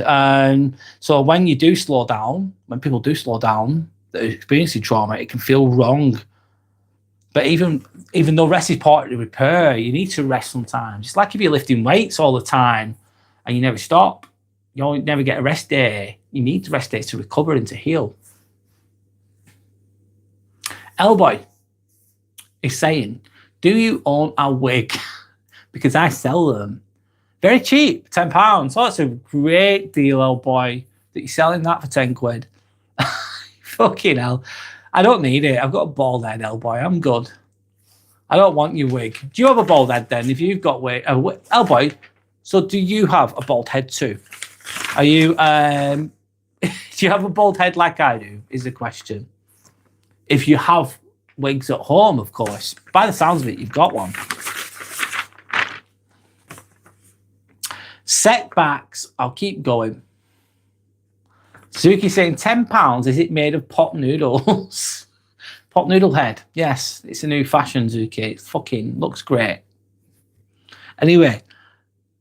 So when you do slow down, when people do slow down, they're experiencing trauma, it can feel wrong. But even though rest is part of the repair, you need to rest sometimes. It's like if you're lifting weights all the time and you never stop, you never get a rest day. You need rest days to recover and to heal. Elboy is saying, do you own a wig? Because I sell them. Very cheap, £10. Oh, it's a great deal, Elboy, that you're selling that for 10 quid. Fucking hell. I don't need it. I've got a bald head, Elboy. I'm good. I don't want your wig. Do you have a bald head then? If you've got Elboy, so do you have a bald head too? Are you, do you have a bald head like I do, is the question. If you have wigs at home, of course. By the sounds of it, you've got one. Setbacks. I'll keep going. Suki saying £10. Is it made of pot noodles? Pot noodle head. Yes, it's a new fashion, Zuki. It fucking looks great. Anyway,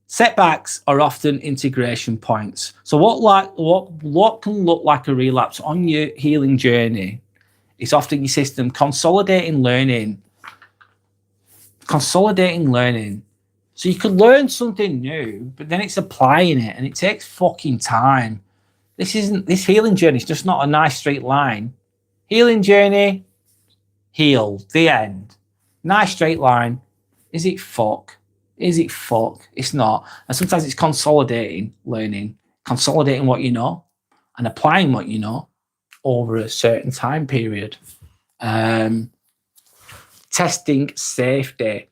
setbacks are often integration points. So what can look like a relapse on your healing journey? It's often your system consolidating learning. So you can learn something new, but then it's applying it, and it takes fucking time. This healing journey is just not a nice straight line. Healing journey, healed, the end. Nice straight line. Is it fuck? It's not. And sometimes it's consolidating learning, consolidating what you know and applying what you know over a certain time period. Testing safety.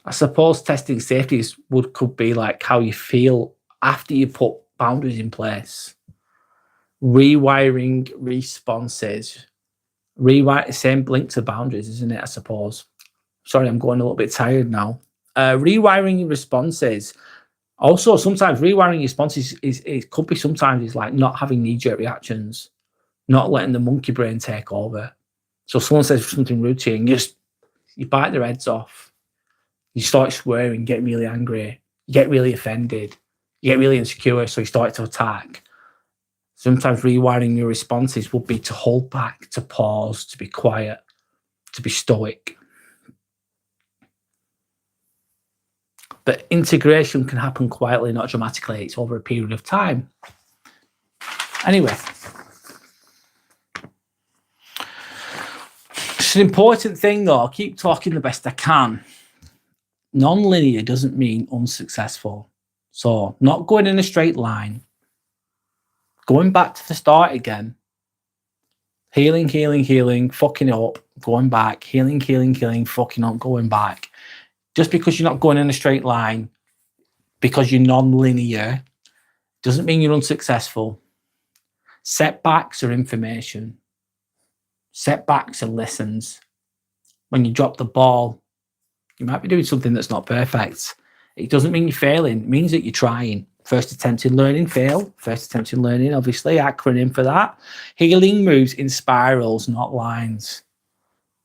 I suppose testing safeties could be like how you feel after you put boundaries in place. Rewiring responses. Rewrite the same link to boundaries, isn't it? I suppose. Sorry, I'm going a little bit tired now. Rewiring your responses. Also, sometimes rewiring your responses it could be sometimes is like not having knee-jerk reactions, not letting the monkey brain take over. So someone says something rude to you, and you bite their heads off. You start swearing, get really angry, you get really offended, you get really insecure, so you start to attack. Sometimes rewiring your responses would be to hold back, to pause, to be quiet, to be stoic. But integration can happen quietly, not dramatically. It's over a period of time. Anyway, it's an important thing, though. I'll keep talking the best I can. Non-linear doesn't mean unsuccessful. So not going in a straight line, going back to the start again, healing, healing, healing, fucking up, going back, healing, healing, healing, fucking up, going back. Just because you're not going in a straight line, because you're non-linear, doesn't mean you're unsuccessful. Setbacks are information. Setbacks are lessons. When you drop the ball, you might be doing something that's not perfect. It doesn't mean you're failing. It means that you're trying. First attempt in learning, fail. First attempt in learning, obviously, acronym for that. Healing moves in spirals, not lines.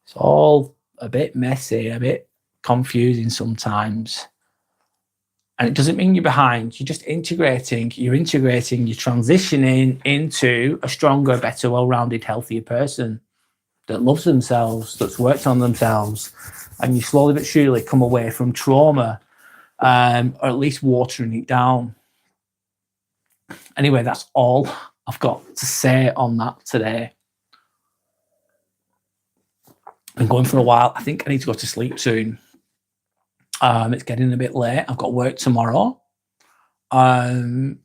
It's all a bit messy, a bit confusing sometimes. And it doesn't mean you're behind. You're just integrating. You're transitioning into a stronger, better, well-rounded, healthier person that loves themselves, that's worked on themselves. And you slowly but surely come away from trauma, or at least watering it down. Anyway, that's all I've got to say on that today. I've been going for a while. I think I need to go to sleep soon. It's getting a bit late. I've got work tomorrow. Thank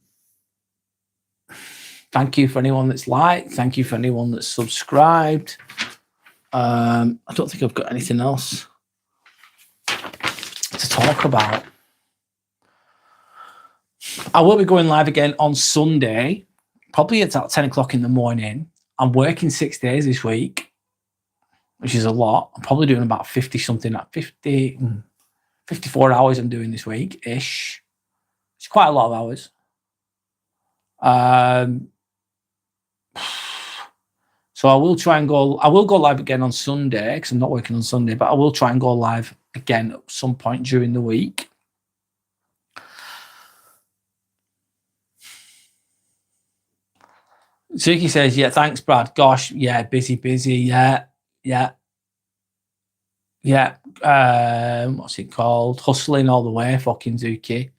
you for anyone that's liked. Thank you for anyone that's subscribed. I don't think I've got anything else to talk about. I will be going live again on Sunday, probably at 10 o'clock in the morning. I'm working 6 days this week, which is a lot. I'm probably doing about 50 something, 54 hours I'm doing this week-ish. It's quite a lot of hours. So I will go live again on Sunday because I'm not working on Sunday, but I will try and go live again at some point during the week. Suki says, yeah, thanks, Brad. Gosh, yeah, busy. Yeah. What's it called? Hustling all the way, fucking Zuki.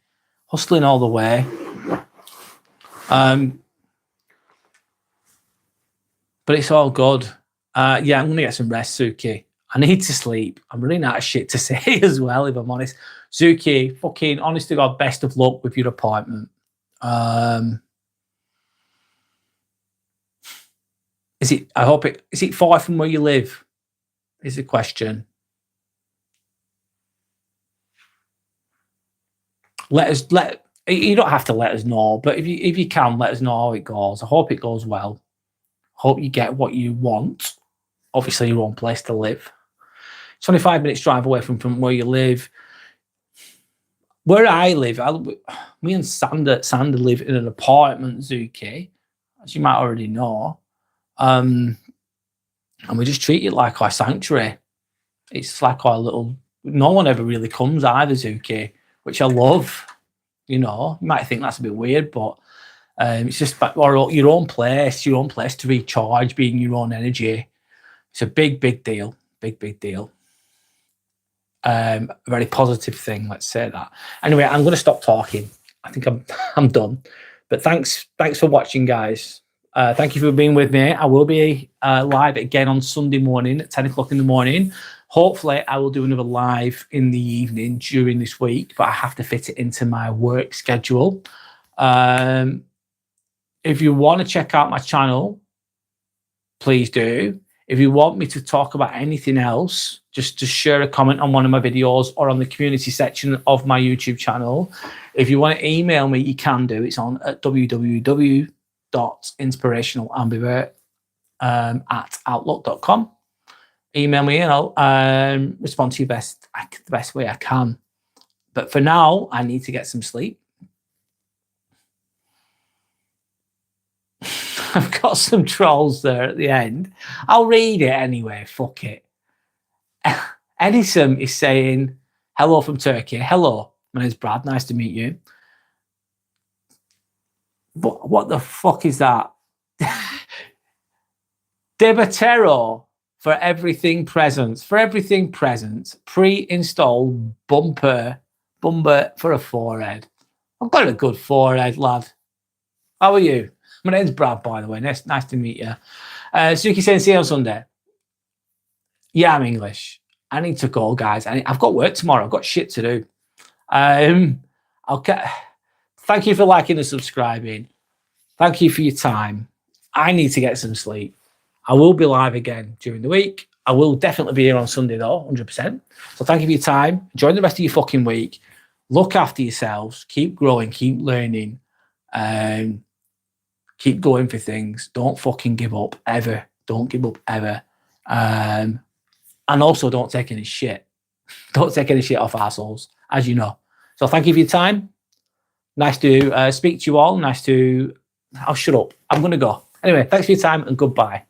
Hustling all the way. But it's all good. Yeah, I'm going to get some rest, Zuki. I need to sleep. I'm running out of shit to say as well, if I'm honest. Zuki, fucking honest to God, best of luck with your appointment. Is it far from where you live? Is the question. You don't have to let us know, but if you can, let us know how it goes. I hope it goes well. Hope you get what you want. Obviously, your own place to live. 25 minutes drive away from where you live. Where I live, me and Sander live in an apartment, Zuki, as you might already know. And we just treat it like our sanctuary. It's like our little. No one ever really comes either, Zuki, which I love. You know, you might think that's a bit weird, but it's just your own place to recharge, being your own energy. It's a big deal. Big deal. A very positive thing, let's say that. Anyway, I'm going to stop talking. I think I'm done. But thanks for watching, guys. Thank you for being with me. I will be live again on Sunday morning at 10 o'clock in the morning. Hopefully, I will do another live in the evening during this week, but I have to fit it into my work schedule. If you want to check out my channel, please do. If you want me to talk about anything else, just to share a comment on one of my videos or on the community section of my YouTube channel. If you want to email me, you can do. It's on at www.inspirationalambivert@outlook.com. Email me and I'll respond to you the best way I can. But for now, I need to get some sleep. I've got some trolls there at the end. I'll read it anyway. Fuck it. Edison is saying, hello from Turkey. Hello, my name's Brad. Nice to meet you. What the fuck is that? Debatero for everything presents. For everything present. Pre-installed bumper for a forehead. I've got a good forehead, lad. How are you? My name's Brad, by the way. Nice to meet you. Suki saying, see you on Sunday. Yeah, I'm English. I need to go, guys. I've got work tomorrow. I've got shit to do. Okay. Thank you for liking and subscribing. Thank you for your time. I need to get some sleep. I will be live again during the week. I will definitely be here on Sunday, though, 100%. So thank you for your time. Enjoy the rest of your fucking week. Look after yourselves. Keep growing. Keep learning. Keep going for things. Don't fucking give up ever. Don't give up ever. And also don't take any shit. Don't take any shit off assholes, as you know. So thank you for your time. Nice to speak to you all. Nice to... I'll shut up. I'm going to go. Anyway, thanks for your time and goodbye.